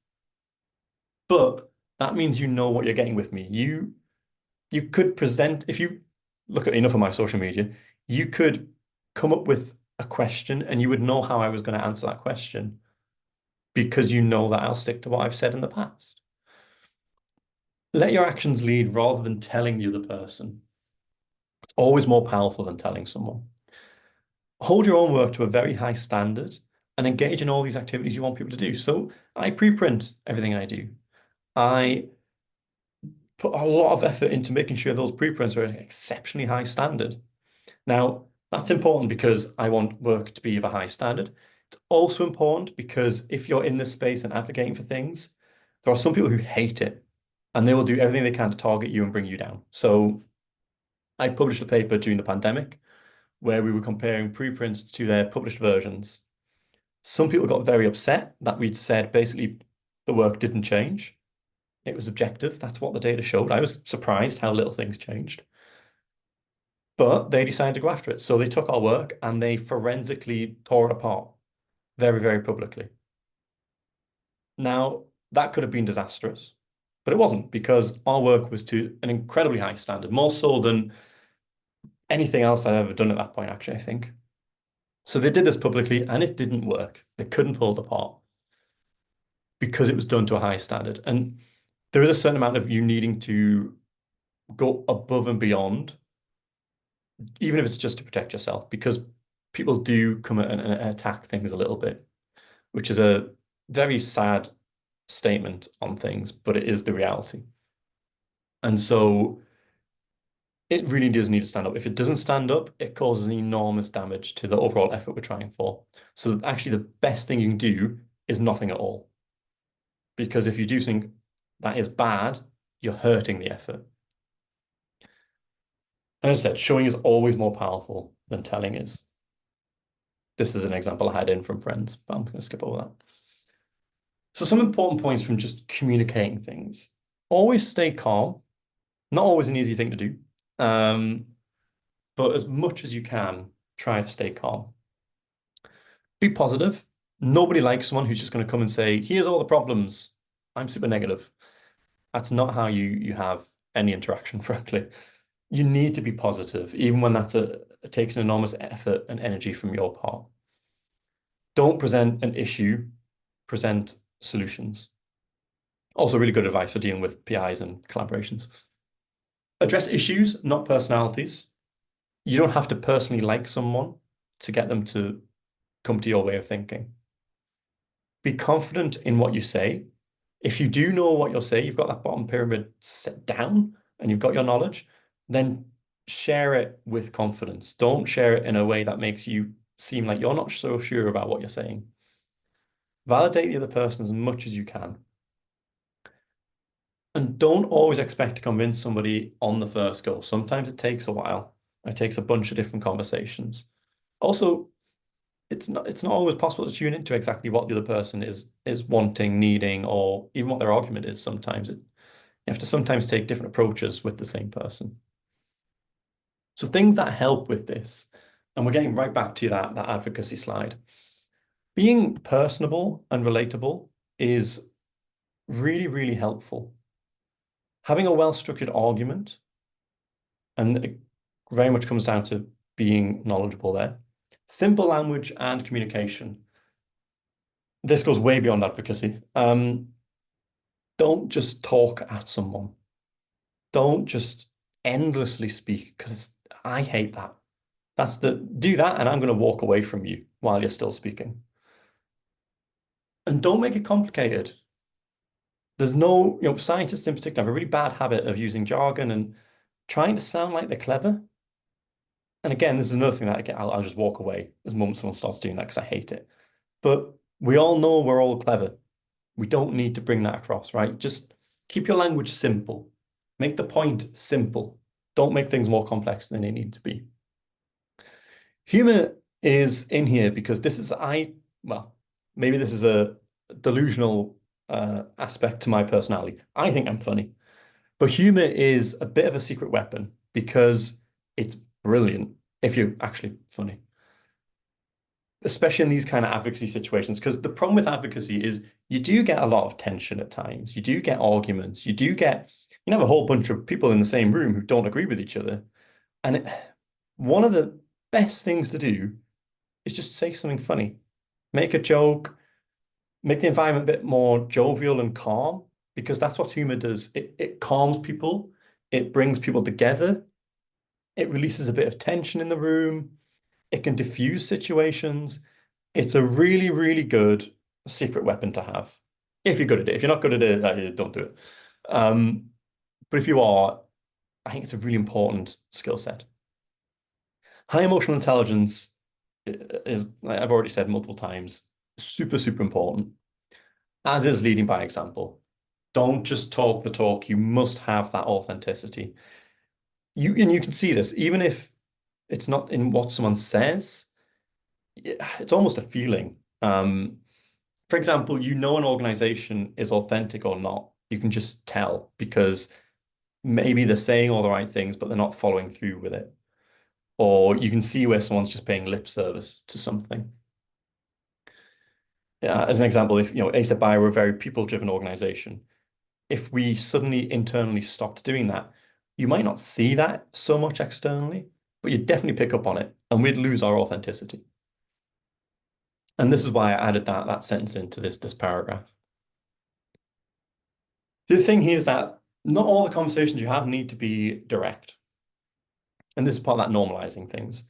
[SPEAKER 1] But that means you know what you're getting with me. You could present, if you look at enough of my social media, you could come up with a question and you would know how I was going to answer that question because you know that I'll stick to what I've said in the past. Let your actions lead rather than telling the other person. It's always more powerful than telling someone. Hold your own work to a very high standard and engage in all these activities you want people to do. So I preprint everything I do. I put a lot of effort into making sure those preprints are at an exceptionally high standard. Now, that's important because I want work to be of a high standard. It's also important because if you're in this space and advocating for things, there are some people who hate it and they will do everything they can to target you and bring you down. So I published a paper during the pandemic where we were comparing preprints to their published versions. Some people got very upset that we'd said basically the work didn't change. It was objective. That's what the data showed. I was surprised how little things changed. But they decided to go after it. So they took our work and they forensically tore it apart very, very publicly. Now, that could have been disastrous, but it wasn't because our work was to an incredibly high standard, more so than anything else I've ever done at that point, actually, I think. So they did this publicly and it didn't work. They couldn't pull it apart because it was done to a high standard. And there is a certain amount of you needing to go above and beyond, even if it's just to protect yourself, because people do come and attack things a little bit, which is a very sad statement on things, but it is the reality. And so it really does need to stand up. If it doesn't stand up, it causes enormous damage to the overall effort we're trying for. So actually the best thing you can do is nothing at all. Because if you do something that is bad, you're hurting the effort. And as I said, showing is always more powerful than telling is. This is an example I had in from friends, but I'm going to skip over that. So some important points from just communicating things. Always stay calm. Not always an easy thing to do. But as much as you can, try to stay calm. Be positive. Nobody likes someone who's just going to come and say, here's all the problems. I'm super negative. That's not how you have any interaction, frankly. You need to be positive, even when it takes an enormous effort and energy from your part. Don't present an issue, present solutions. Also really good advice for dealing with PIs and collaborations. Address issues, not personalities. You don't have to personally like someone to get them to come to your way of thinking. Be confident in what you say. If you do know what you'll say, you've got that bottom pyramid set down and you've got your knowledge, then share it with confidence. Don't share it in a way that makes you seem like you're not so sure about what you're saying. Validate the other person as much as you can. And don't always expect to convince somebody on the first go. Sometimes it takes a while. It takes a bunch of different conversations. Also, it's not always possible to tune into exactly what the other person is wanting, needing, or even what their argument is. Sometimes you have to sometimes take different approaches with the same person. So things that help with this, and we're getting right back to that advocacy slide. Being personable and relatable is really, really helpful. Having a well-structured argument, and it very much comes down to being knowledgeable there. Simple language and communication. This goes way beyond advocacy. Don't just talk at someone. Don't just endlessly speak, because I hate that. Do that and I'm going to walk away from you while you're still speaking. And don't make it complicated. There's no, scientists in particular have a really bad habit of using jargon and trying to sound like they're clever. And again, this is another thing that I'll just walk away the moment someone starts doing that because I hate it. But we all know we're all clever. We don't need to bring that across, right? Just keep your language simple. Make the point simple. Don't make things more complex than they need to be. Humor is in here because maybe this is a delusional aspect to my personality. I think I'm funny. But humor is a bit of a secret weapon because it's brilliant if you're actually funny. Especially in these kind of advocacy situations, because the problem with advocacy is you do get a lot of tension at times. You do get arguments. You have a whole bunch of people in the same room who don't agree with each other. And one of the best things to do is just say something funny. Make a joke, make the environment a bit more jovial and calm, because that's what humor does. It calms people. It brings people together. It releases a bit of tension in the room. It can diffuse situations. It's a really, really good secret weapon to have. If you're good at it. If you're not good at it, don't do it. But if you are, I think it's a really important skill set. High emotional intelligence is, like I've already said multiple times, super, super important, as is leading by example. Don't just talk the talk. You must have that authenticity. And you can see this, even if it's not in what someone says, it's almost a feeling. For example, an organization is authentic or not. You can just tell because maybe they're saying all the right things, but they're not following through with it. Or you can see where someone's just paying lip service to something. As an example, if ASAPbio were a very people-driven organization, if we suddenly internally stopped doing that, you might not see that so much externally, but you'd definitely pick up on it, and we'd lose our authenticity. And this is why I added that sentence into this paragraph. The thing here is that not all the conversations you have need to be direct. And this is part of that normalizing things.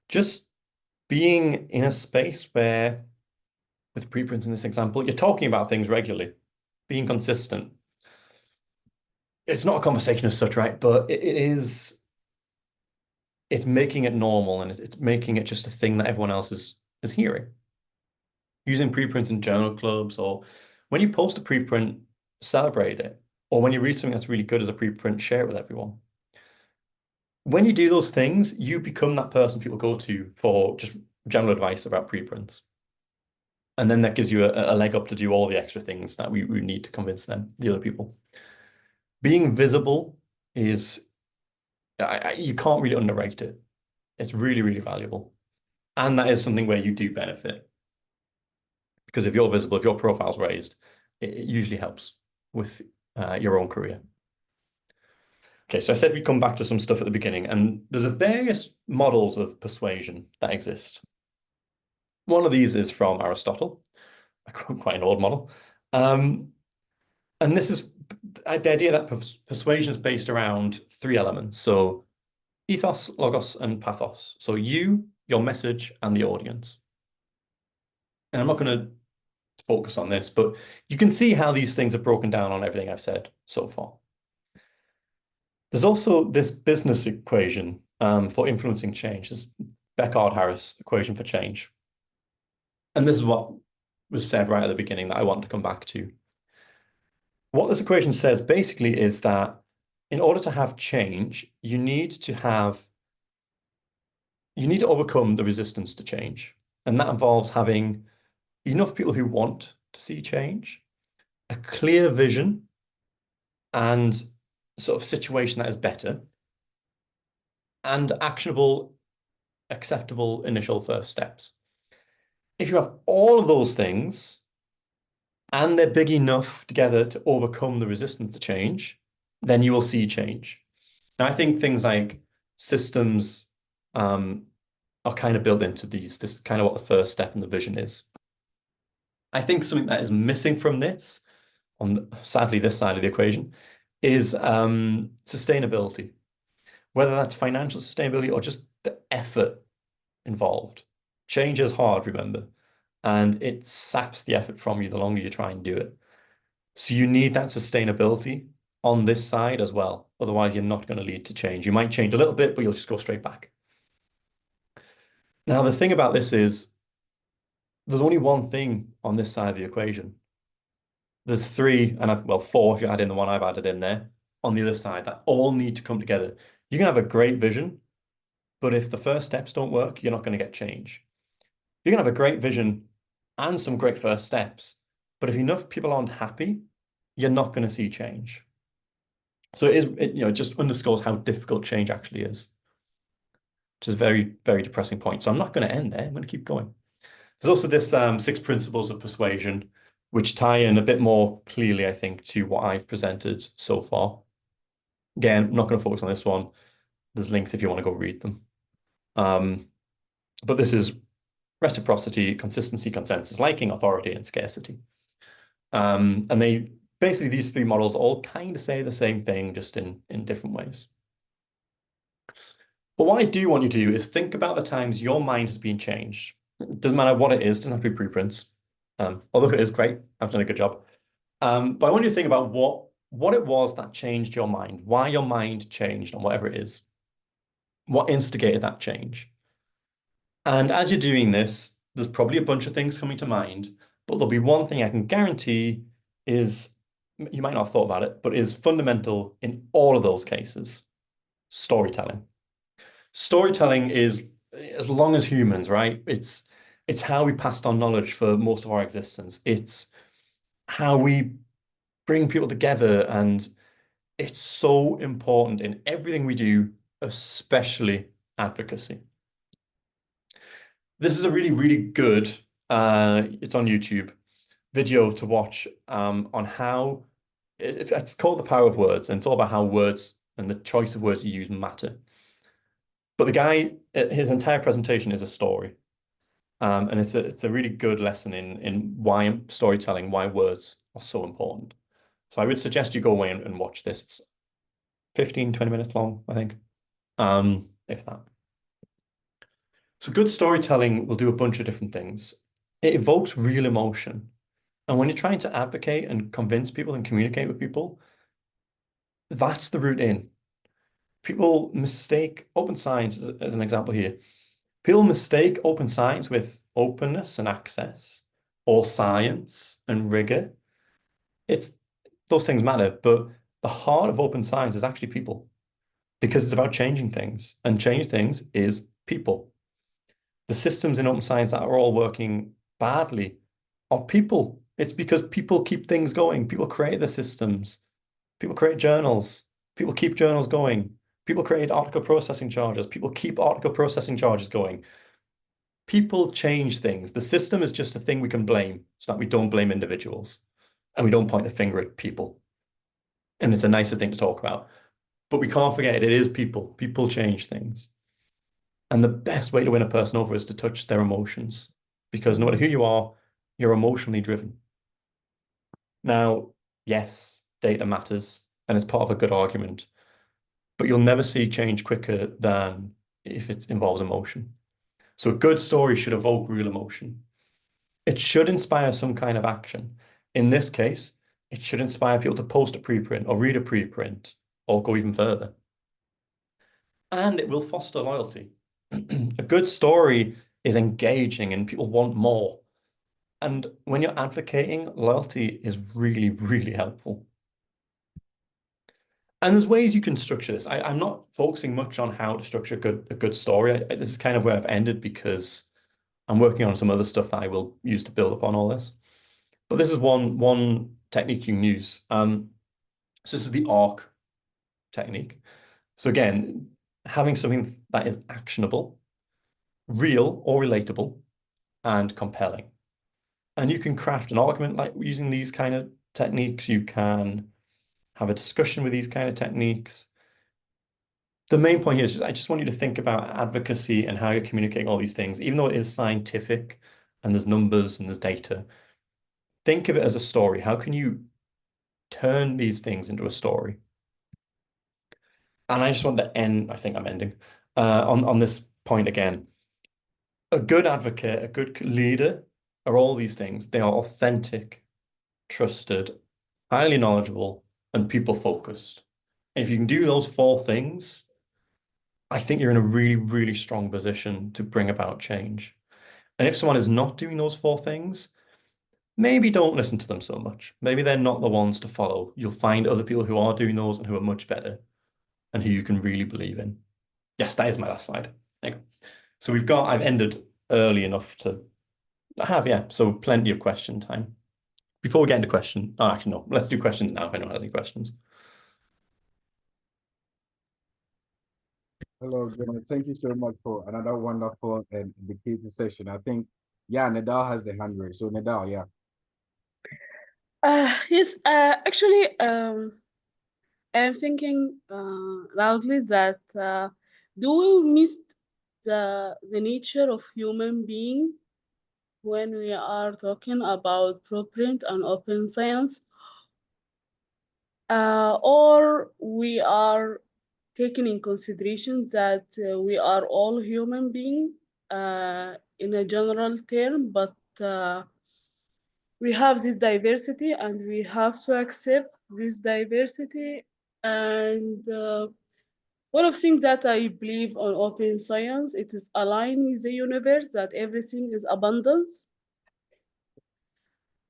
[SPEAKER 1] Just being in a space where, with preprints in this example, you're talking about things regularly, being consistent. It's not a conversation as such, right? But it's making it normal, and it's making it just a thing that everyone else is hearing. Using preprints in journal clubs, or when you post a preprint, celebrate it. Or when you read something that's really good as a preprint, share it with everyone. When you do those things, you become that person people go to for just general advice about preprints. And then that gives you a leg up to do all the extra things that we need to convince them, the other people. Being visible is, you can't really underrate it. It's really, really valuable. And that is something where you do benefit. Because if you're visible, if your profile's raised, it usually helps with your own career. Okay, so I said we'd come back to some stuff at the beginning, and there's various models of persuasion that exist. One of these is from Aristotle, quite an old model. And this is the idea that persuasion is based around 3 elements. So ethos, logos, and pathos. So you, your message, and the audience. And I'm not going to focus on this, but you can see how these things are broken down on everything I've said so far. There's also this business equation for influencing change, this Beckard-Harris equation for change. And this is what was said right at the beginning that I want to come back to. What this equation says basically is that in order to have change, you need to overcome the resistance to change. And that involves having enough people who want to see change, a clear vision, and sort of situation that is better, and actionable, acceptable initial first steps. If you have all of those things and they're big enough together to overcome the resistance to change, then you will see change. Now, I think things like systems are kind of built into these. This is kind of what the first step in the vision is. I think something that is missing from this, on sadly this side of the equation, is sustainability. Whether that's financial sustainability or just the effort involved. Change is hard, remember, and it saps the effort from you the longer you try and do it. So you need that sustainability on this side as well. Otherwise, you're not going to lead to change. You might change a little bit, but you'll just go straight back. Now, the thing about this is there's only one thing on this side of the equation. There's three, and four if you add in the one I've added in there, on the other side that all need to come together. You can have a great vision, but if the first steps don't work, you're not going to get change. You can have a great vision and some great first steps, but if enough people aren't happy, you're not going to see change. So it just underscores how difficult change actually is, which is a very, very depressing point. So I'm not going to end there. I'm going to keep going. There's also this 6 principles of persuasion, which tie in a bit more clearly, I think, to what I've presented so far. Again, I'm not going to focus on this one. There's links if you want to go read them. But this is reciprocity, consistency, consensus, liking, authority, and scarcity. And they basically, these 3 models all kind of say the same thing, just in different ways. But what I do want you to do is think about the times your mind has been changed. It doesn't matter what it is, it doesn't have to be preprints. Although it is great, I've done a good job. But I want you to think about what it was that changed your mind, why your mind changed on whatever it is, what instigated that change. And as you're doing this, there's probably a bunch of things coming to mind, but there'll be one thing I can guarantee is, you might not have thought about it, but is fundamental in all of those cases: storytelling. Storytelling is, as long as humans, right? It's how we passed on knowledge for most of our existence. It's how we bring people together, and it's so important in everything we do, especially advocacy. This is a really, really good, it's on YouTube, video to watch on how, it's called The Power of Words, and it's all about how words and the choice of words you use matter. But the guy, his entire presentation is a story. And it's a really good lesson in why storytelling, why words are so important. So I would suggest you go away and watch this. It's 15, 20 minutes long, I think, if that. So good storytelling will do a bunch of different things. It evokes real emotion. And when you're trying to advocate and convince people and communicate with people, that's the route in. People mistake open science, as an example here. People mistake open science with openness and access, or science and rigor. Those things matter, but the heart of open science is actually people, because it's about changing things, and change things is people. The systems in open science that are all working badly are people. It's because people keep things going. People create the systems. People create journals. People keep journals going. People create article processing charges. People keep article processing charges going. People change things. The system is just a thing we can blame, so that we don't blame individuals and we don't point the finger at people. And it's a nicer thing to talk about. But we can't forget it is people. People change things. And the best way to win a person over is to touch their emotions, because no matter who you are, you're emotionally driven. Now, yes, data matters, and it's part of a good argument, but you'll never see change quicker than if it involves emotion. So a good story should evoke real emotion. it should inspire some kind of action. In this case, it should inspire people to post a preprint or read a preprint or go even further. And it will foster loyalty. A good story is engaging and people want more. And when you're advocating, loyalty is really, really helpful. And there's ways you can structure this. I'm not focusing much on how to structure a good story. This is kind of where I've ended because I'm working on some other stuff that I will use to build upon all this. But this is one technique you can use. So this is the ARC technique. So again, having something that is actionable, real or relatable, and compelling. And you can craft an argument like using these kind of techniques. You can have a discussion with these kind of techniques. The main point here is I just want you to think about advocacy and how you're communicating all these things, even though it is scientific and there's numbers and there's data. Think of it as a story. How can you turn these things into a story? And I just want to end, I think I'm ending, on this point again. A good advocate, a good leader are all these things. They are authentic, trusted, highly knowledgeable, and people-focused. And if you can do those four things, I think you're in a really, really strong position to bring about change. And if someone is not doing those four things, maybe don't listen to them so much. Maybe they're not the ones to follow. You'll find other people who are doing those and who are much better and who you can really believe in. Yes, that is my last slide. There you go. So I've ended early enough to have, yeah, so plenty of question time. Before we get into question, oh, actually, no, let's do questions now if anyone has any questions.
[SPEAKER 5] Hello, Jonny. Thank you so much for another wonderful and educative session. I think, yeah, Nadal has the hand raised. So Nadal, yeah.
[SPEAKER 2] Yes, actually, I'm thinking loudly that do we miss the nature of human being when we are talking about preprint and open science, or we are taking in consideration that we are all human beings in a general term, but we have this diversity and we have to accept this diversity. And one of the things that I believe on open science, it is aligned with the universe that everything is abundance.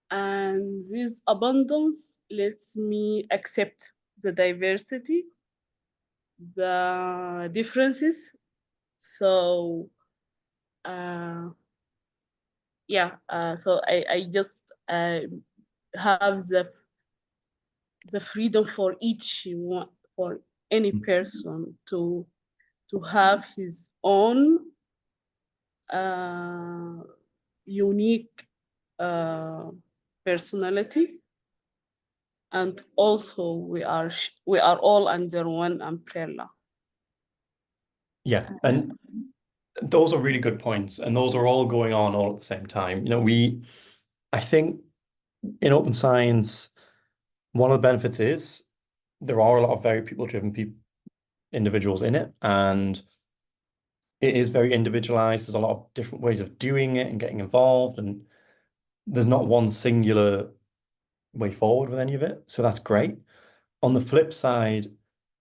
[SPEAKER 2] And this abundance lets me accept the diversity, the differences. So yeah, so I just have the freedom for each one, for any person to have his own unique personality, and also we are all under one umbrella.
[SPEAKER 1] Yeah, and those are really good points, and those are all going on all at the same time. I think in open science, one of the benefits is there are a lot of very people-driven individuals in it, and it is very individualized. There's a lot of different ways of doing it and getting involved, and there's not one singular way forward with any of it. So that's great. On the flip side,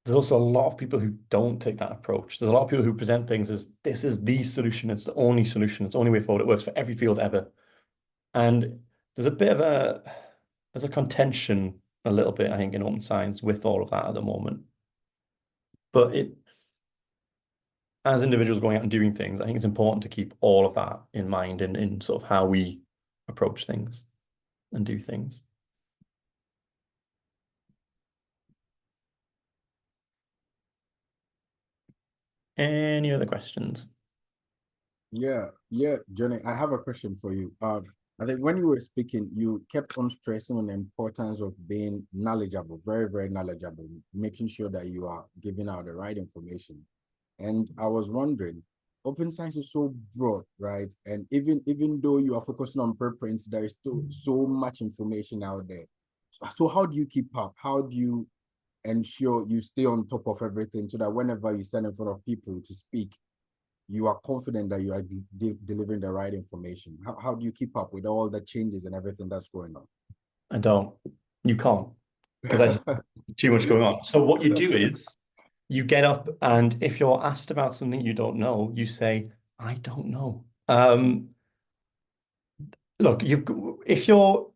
[SPEAKER 1] there's also a lot of people who don't take that approach. There's a lot of people who present things as this is the solution, it's the only solution, it's the only way forward, it works for every field ever. And there's a bit of there's a contention a little bit, I think, in open science with all of that at the moment. But as individuals going out and doing things, I think it's important to keep all of that in mind in sort of how we approach things and do things. Any other questions?
[SPEAKER 5] Yeah, Jonny, I have a question for you. I think when you were speaking, you kept on stressing on the importance of being knowledgeable, very, very knowledgeable, making sure that you are giving out the right information. And I was wondering, open science is so broad, right? And even though you are focusing on preprints, there is still so much information out there. So how do you keep up? How do you ensure you stay on top of everything so that whenever you stand in front of people to speak, you are confident that you are delivering the right information? How do you keep up with all the changes and everything that's going on?
[SPEAKER 1] I don't. You can't, because there's too much going on. So what you do is you get up, and if you're asked about something you don't know, you say, I don't know. Look, if you're,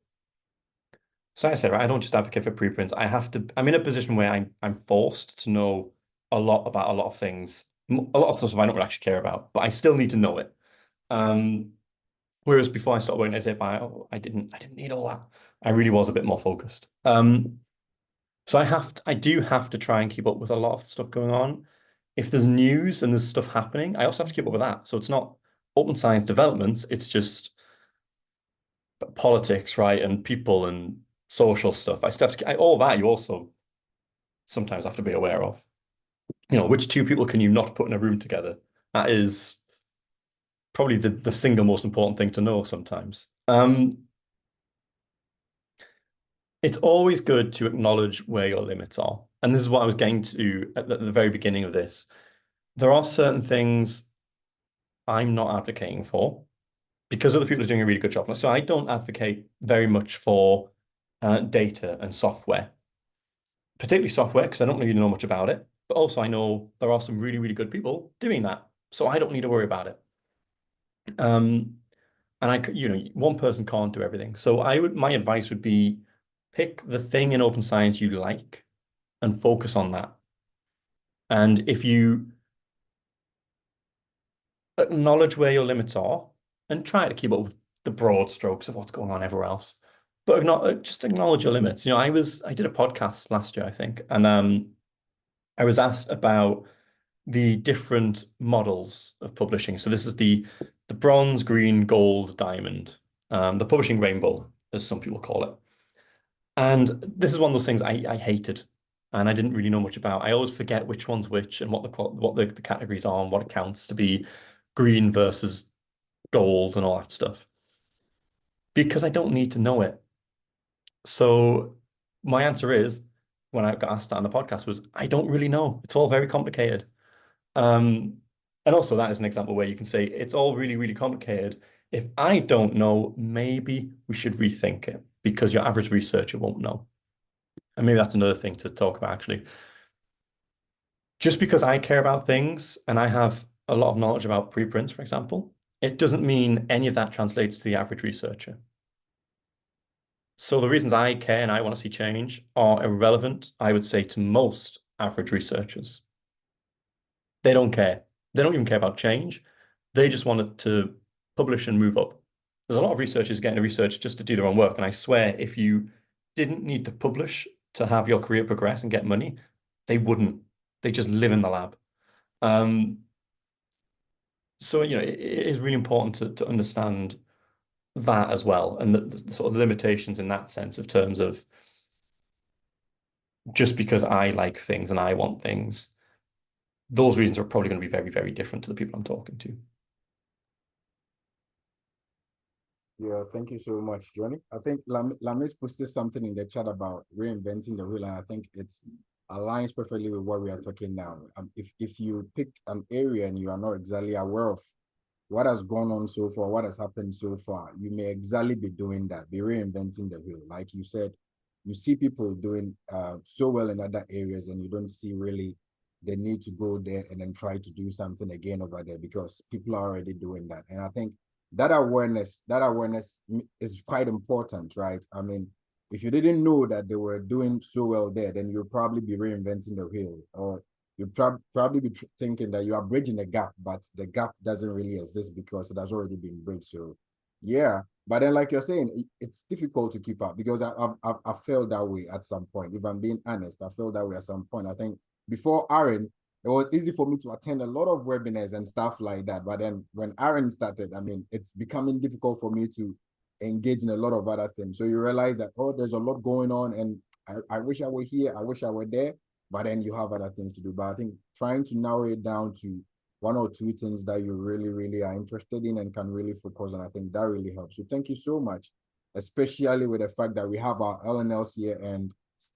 [SPEAKER 1] so I said, right, I don't just advocate for preprints. I'm in a position where I'm forced to know a lot about a lot of things. A lot of stuff I don't actually care about, but I still need to know it. Whereas before I started working at ASAPbio, I didn't need all that. I really was a bit more focused. So I do have to try and keep up with a lot of stuff going on. If there's news and there's stuff happening, I also have to keep up with that. So it's not open science developments, it's just politics, right? And people and social stuff. I still have to, all that you also sometimes have to be aware of. You know, which two people can you not put in a room together? That is probably the single most important thing to know sometimes. It's always good to acknowledge where your limits are. And this is what I was getting to at the very beginning of this. There are certain things I'm not advocating for because other people are doing a really good job. So I don't advocate very much for data and software, particularly software, because I don't really know much about it. But also I know there are some really, really good people doing that. So I don't need to worry about it. And one person can't do everything. So my advice would be pick the thing in open science you like and focus on that. And if you acknowledge where your limits are and try to keep up with the broad strokes of what's going on everywhere else, but just acknowledge your limits. You know, I did a podcast last year, I think, and I was asked about the different models of publishing. So this is the bronze, green, gold, diamond, the publishing rainbow, as some people call it. And this is one of those things I hated, and I didn't really know much about. I always forget which one's which and what the categories are and what it counts to be green versus gold and all that stuff, because I don't need to know it. So my answer is, when I got asked that on the podcast, was I don't really know. It's all very complicated. And also that is an example where you can say it's all really, really complicated. If I don't know, maybe we should rethink it because your average researcher won't know. And maybe that's another thing to talk about, actually. Just because I care about things and I have a lot of knowledge about preprints, for example, it doesn't mean any of that translates to the average researcher. So the reasons I care and I want to see change are irrelevant, I would say, to most average researchers. They don't care. They don't even care about change. They just wanted to publish and move up. There's a lot of researchers getting research just to do their own work. And I swear, if you didn't need to publish to have your career progress and get money, they wouldn't. They just live in the lab. So, you know, it is really important to understand that as well, and the sort of limitations in that sense of terms of just because I like things and I want things, those reasons are probably going to be very, very different to the people I'm talking to.
[SPEAKER 5] Yeah, thank you so much, Jonny. I think Lamis posted something in the chat about reinventing the wheel, and I think it aligns perfectly with what we are talking now. If you pick an area and you are not exactly aware of what has gone on so far, what has happened so far, you may exactly be doing that, be reinventing the wheel. Like you said, you see people doing so well in other areas, and you don't see really the need to go there and then try to do something again over there because people are already doing that. And I think that awareness is quite important, right? I mean, if you didn't know that they were doing so well there, then you'll probably be reinventing the wheel, or you probably be thinking that you are bridging a gap, but the gap doesn't really exist because it has already been bridged. So yeah, but then like you're saying, it's difficult to keep up because I felt that way at some point. If I'm being honest, I felt that way at some point. I think before Aaron, it was easy for me to attend a lot of webinars and stuff like that. But then when Aaron started, I mean, it's becoming difficult for me to engage in a lot of other things. So you realize that, oh, there's a lot going on, and I wish I were here, I wish I were there, but then you have other things to do. But I think trying to narrow it down to one or two things that you really, really are interested in and can really focus on, I think that really helps. So thank you so much, especially with the fact that we have our LNLs here. And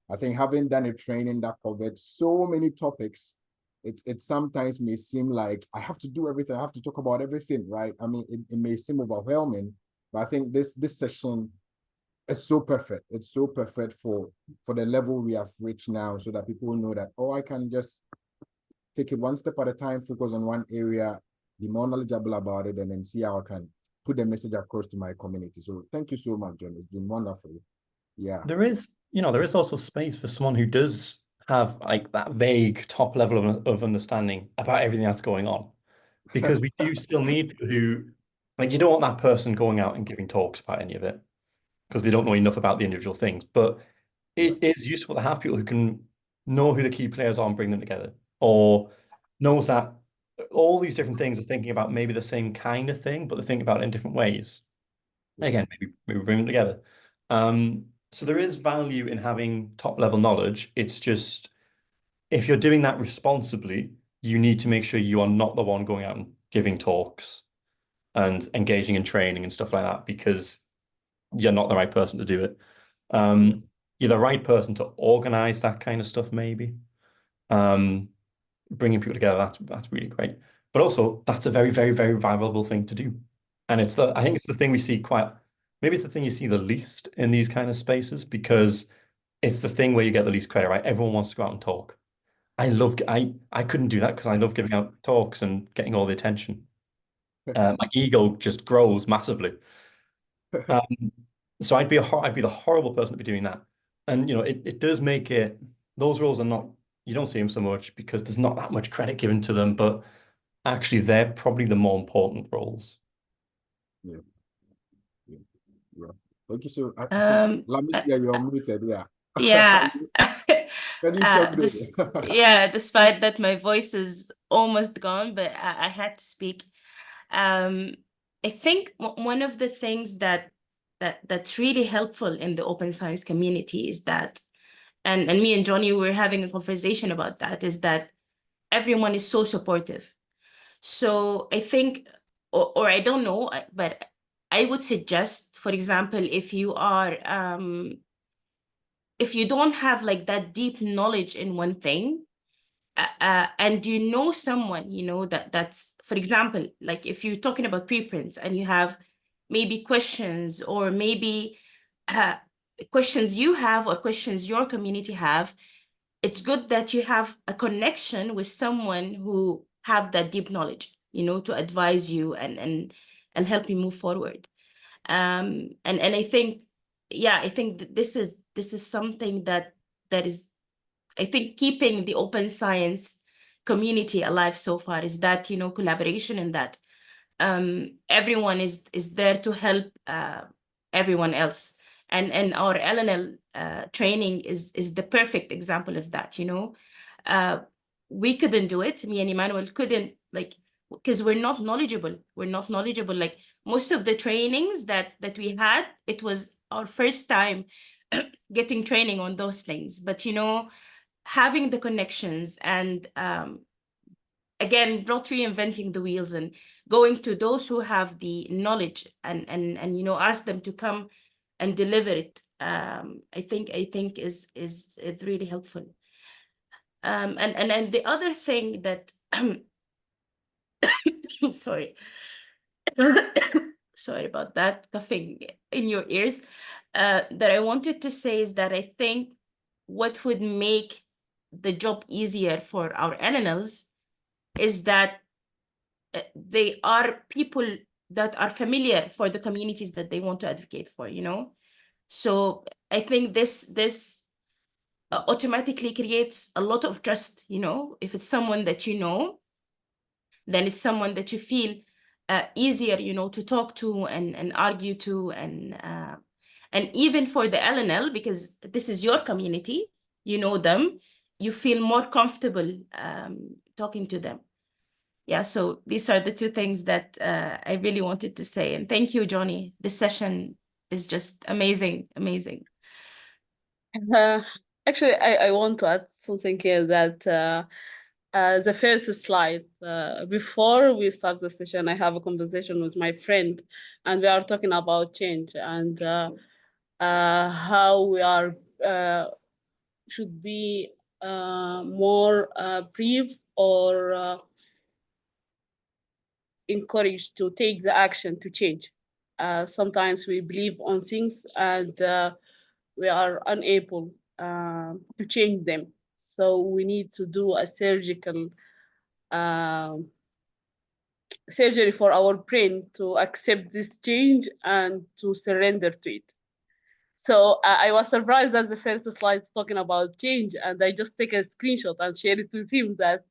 [SPEAKER 5] I think having done a training that covered so many topics, it sometimes may seem like I have to do everything, I have to talk about everything, right? I mean, it may seem overwhelming, but I think this session is so perfect. It's so perfect for the level we have reached now, so that people know that, oh, I can just take it one step at a time, focus on one area, be more knowledgeable about it, and then see how I can put the message across to my community. So thank you so much, John. It's been wonderful. Yeah.
[SPEAKER 1] There is, there is also space for someone who does have like that vague top level of understanding about everything that's going on. Because we do still need people who, like, you don't want that person going out and giving talks about any of it because they don't know enough about the individual things. But it is useful to have people who can know who the key players are and bring them together, or knows that all these different things are thinking about maybe the same kind of thing, but they're thinking about it in different ways. Again, maybe bring them together. So there is value in having top level knowledge. It's just if you're doing that responsibly, you need to make sure you are not the one going out and giving talks and engaging in training and stuff like that, because you're not the right person to do it. You're the right person to organize that kind of stuff, maybe. Bringing people together, that's really great. But also, that's a very, very, very valuable thing to do. And I think it's the thing we see maybe it's the thing you see the least in these kind of spaces, because it's the thing where you get the least credit, right? Everyone wants to go out and talk. I couldn't do that because I love giving out talks and getting all the attention. My ego just grows massively. So I'd be the horrible person to be doing that. And it does make those roles are not, you don't see them so much because there's not that much credit given to them, but actually they're probably the more important roles.
[SPEAKER 5] Yeah. Thank you so.
[SPEAKER 6] Yeah,
[SPEAKER 5] you're muted. Yeah.
[SPEAKER 6] yeah.
[SPEAKER 5] Can you talk
[SPEAKER 6] Despite that my voice is almost gone, but I had to speak. I think one of the things that's really helpful in the open science community is that, and me and Johnny were having a conversation about that, is that everyone is so supportive. So I think, or I don't know, but I would suggest, for example, if you don't have like that deep knowledge in one thing, and you know someone, that's, for example, like if you're talking about preprints and you have maybe questions, or maybe questions you have or questions your community have, it's good that you have a connection with someone who have that deep knowledge, to advise you and help you move forward. And I think, I think that this is something that is, I think, keeping the open science community alive so far, is that, collaboration, and that everyone is there to help everyone else. And our LNL training is the perfect example of that. We couldn't do it. Me and Emmanuel couldn't, like, because we're not knowledgeable. Like, most of the trainings that we had, it was our first time getting training on those things. But having the connections and again, not reinventing the wheels, and going to those who have the knowledge and ask them to come and deliver it, I think is really helpful. And the other thing that sorry sorry about that coughing in your ears, that I wanted to say is that I think what would make the job easier for our LNLs is that they are people that are familiar for the communities that they want to advocate for, So I think this automatically creates a lot of trust, If it's someone that then it's someone that you feel easier, to talk to and argue to, and even for the LNL, because this is your community, you know them, you feel more comfortable talking to them. Yeah, so these are the two things that I really wanted to say. And thank you, Johnny. This session is just amazing.
[SPEAKER 2] Actually, I want to add something here, that the first slide, before we start the session, I have a conversation with my friend, and we are talking about change and how we are should be more brief or encouraged to take the action to change. Sometimes we believe on things and we are unable to change them. So we need to do a surgery for our brain to accept this change and to surrender to it. So I was surprised that the first slide talking about change, and I just take a screenshot and share it with him that,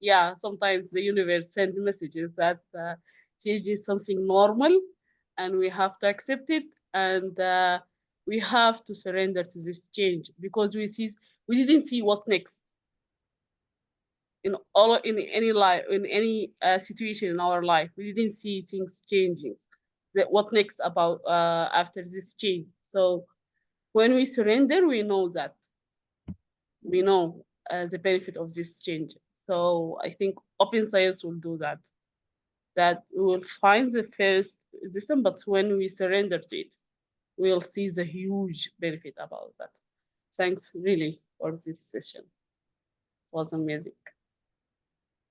[SPEAKER 2] yeah, sometimes the universe sends messages that change is something normal and we have to accept it, and we have to surrender to this change because we didn't see what next in any life, in any situation in our life. We didn't see things changing. What next about after this change? So when we surrender, we know that we know the benefit of this change. So I think open science will do that. That we will find the first resistance, but when we surrender to it, we'll see the huge benefit about that. Thanks really for this session. It was amazing.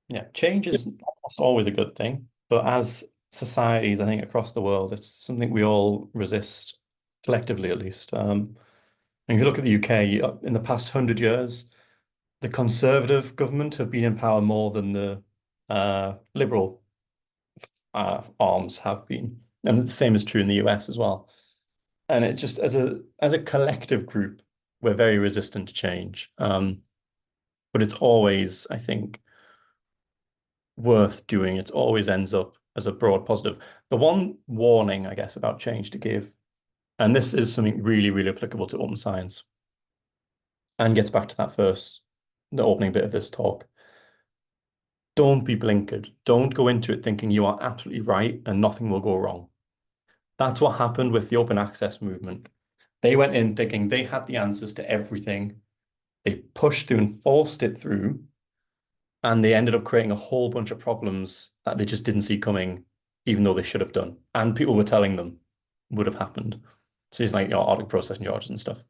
[SPEAKER 1] Yeah, change is almost always a good thing, but as societies, I think across the world, it's something we all resist, collectively at least. And if you look at the UK, in the past 100 years, the Conservative government have been in power more than the Liberal arms have been, and the same is true in the US as well. And it just as a collective group, we're very resistant to change. But it's always, I think, worth doing. It always ends up as a broad positive. The one warning, I guess, about change to give, and this is something really, really applicable to open science, and gets back to the opening bit of this talk. Don't be blinkered. Don't go into it thinking you are absolutely right and nothing will go wrong. That's what happened with the open access movement. They went in thinking they had the answers to everything. They pushed through and forced it through, and they ended up creating a whole bunch of problems that they just didn't see coming, even though they should have done. And people were telling them would have happened. So it's like Arctic processing charges and stuff.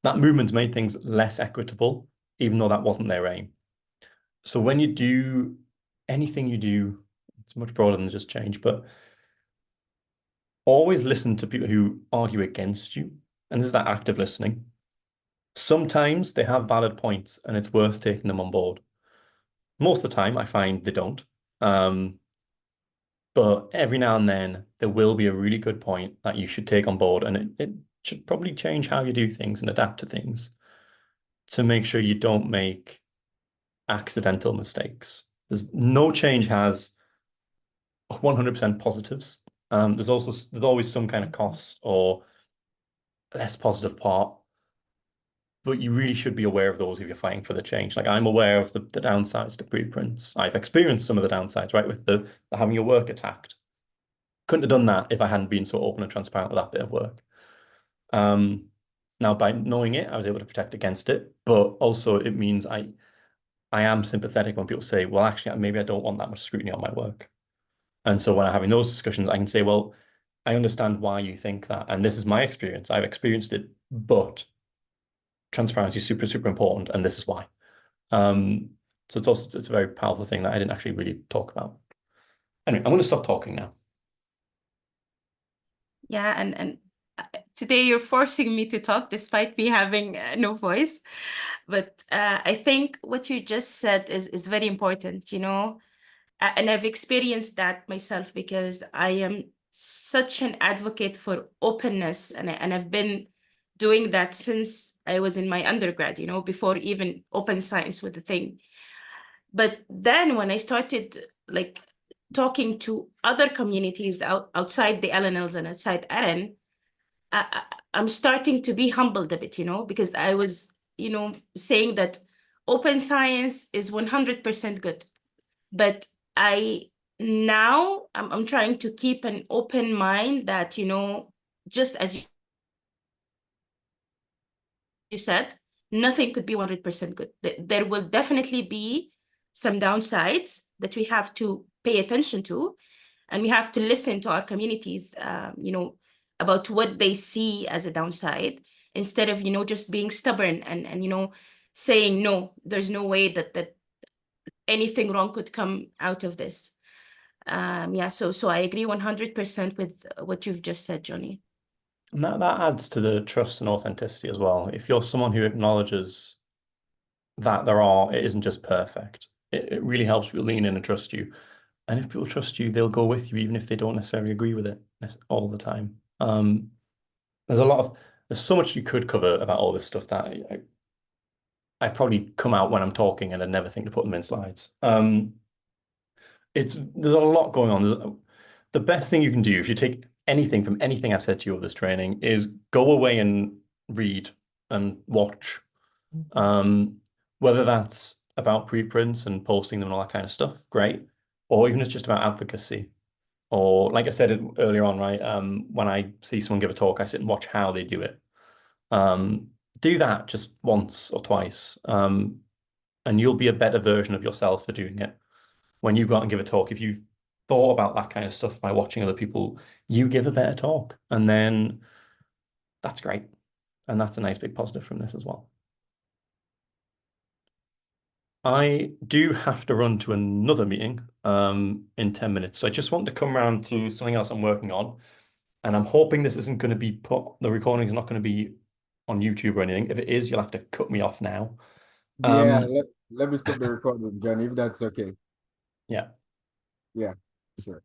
[SPEAKER 1] That movement made things less equitable, even though that wasn't their aim. So when you do anything you do, it's much broader than just change, but always listen to people who argue against you. And this is that active listening. Sometimes they have valid points and it's worth taking them on board. Most of the time, I find they don't. But every now and then, there will be a really good point that you should take on board, and it should probably change how you do things and adapt to things to make sure you don't make accidental mistakes. There's no change has 100% positives. There's always some kind of cost or less positive part, but you really should be aware of those if you're fighting for the change. Like I'm aware of the downsides to preprints. I've experienced some of the downsides, right, with the having your work attacked. Couldn't have done that if I hadn't been so open and transparent with that bit of work. Now, by knowing it, I was able to protect against it, but also it means I am sympathetic when people say, well, actually, maybe I don't want that much scrutiny on my work. And so when I'm having those discussions, I can say, well, I understand why you think that. And this is my experience. I've experienced it, but transparency is super, super important. And this is why. So it's a very powerful thing that I didn't actually really talk about. Anyway, I'm going to stop talking now.
[SPEAKER 6] Yeah, and today you're forcing me to talk despite me having no voice. But I think what you just said is very important, and I've experienced that myself because I am such an advocate for openness, and I've been doing that since I was in my undergrad, before even open science was the thing. But then when I started talking to other communities outside the LNLs and outside RN, I'm starting to be humbled a bit, because I was, saying that open science is 100% good. But now I'm trying to keep an open mind that, just as you said, nothing could be 100% good. There will definitely be some downsides that we have to pay attention to, and we have to listen to our communities, about what they see as a downside, instead of, just being stubborn and saying, no, there's no way that anything wrong could come out of this. Yeah, so I agree 100% with what you've just said, Jonny.
[SPEAKER 1] And that adds to the trust and authenticity as well. If you're someone who acknowledges that it isn't just perfect, it really helps people lean in and trust you. And if people trust you, they'll go with you, even if they don't necessarily agree with it all the time. There's so much you could cover about all this stuff that I'd probably come out when I'm talking and I'd never think to put them in slides. There's a lot going on. The best thing you can do if you take anything from anything I've said to you over this training is go away and read and watch. Whether that's about preprints and posting them and all that kind of stuff, great. Or even it's just about advocacy. Or like I said earlier on, right? When I see someone give a talk, I sit and watch how they do it. Do that just once or twice. And you'll be a better version of yourself for doing it. When you go out and give a talk, if you've thought about that kind of stuff by watching other people, you give a better talk. And then that's great. And that's a nice big positive from this as well. I do have to run to another meeting in 10 minutes. So I just want to come around to something else I'm working on. And I'm hoping this isn't going to be the recording is not going to be on YouTube or anything. If it is, you'll have to cut me off now.
[SPEAKER 5] Yeah, let me stop the recording, Jonny, if that's okay.
[SPEAKER 1] Yeah.
[SPEAKER 5] Yeah, sure.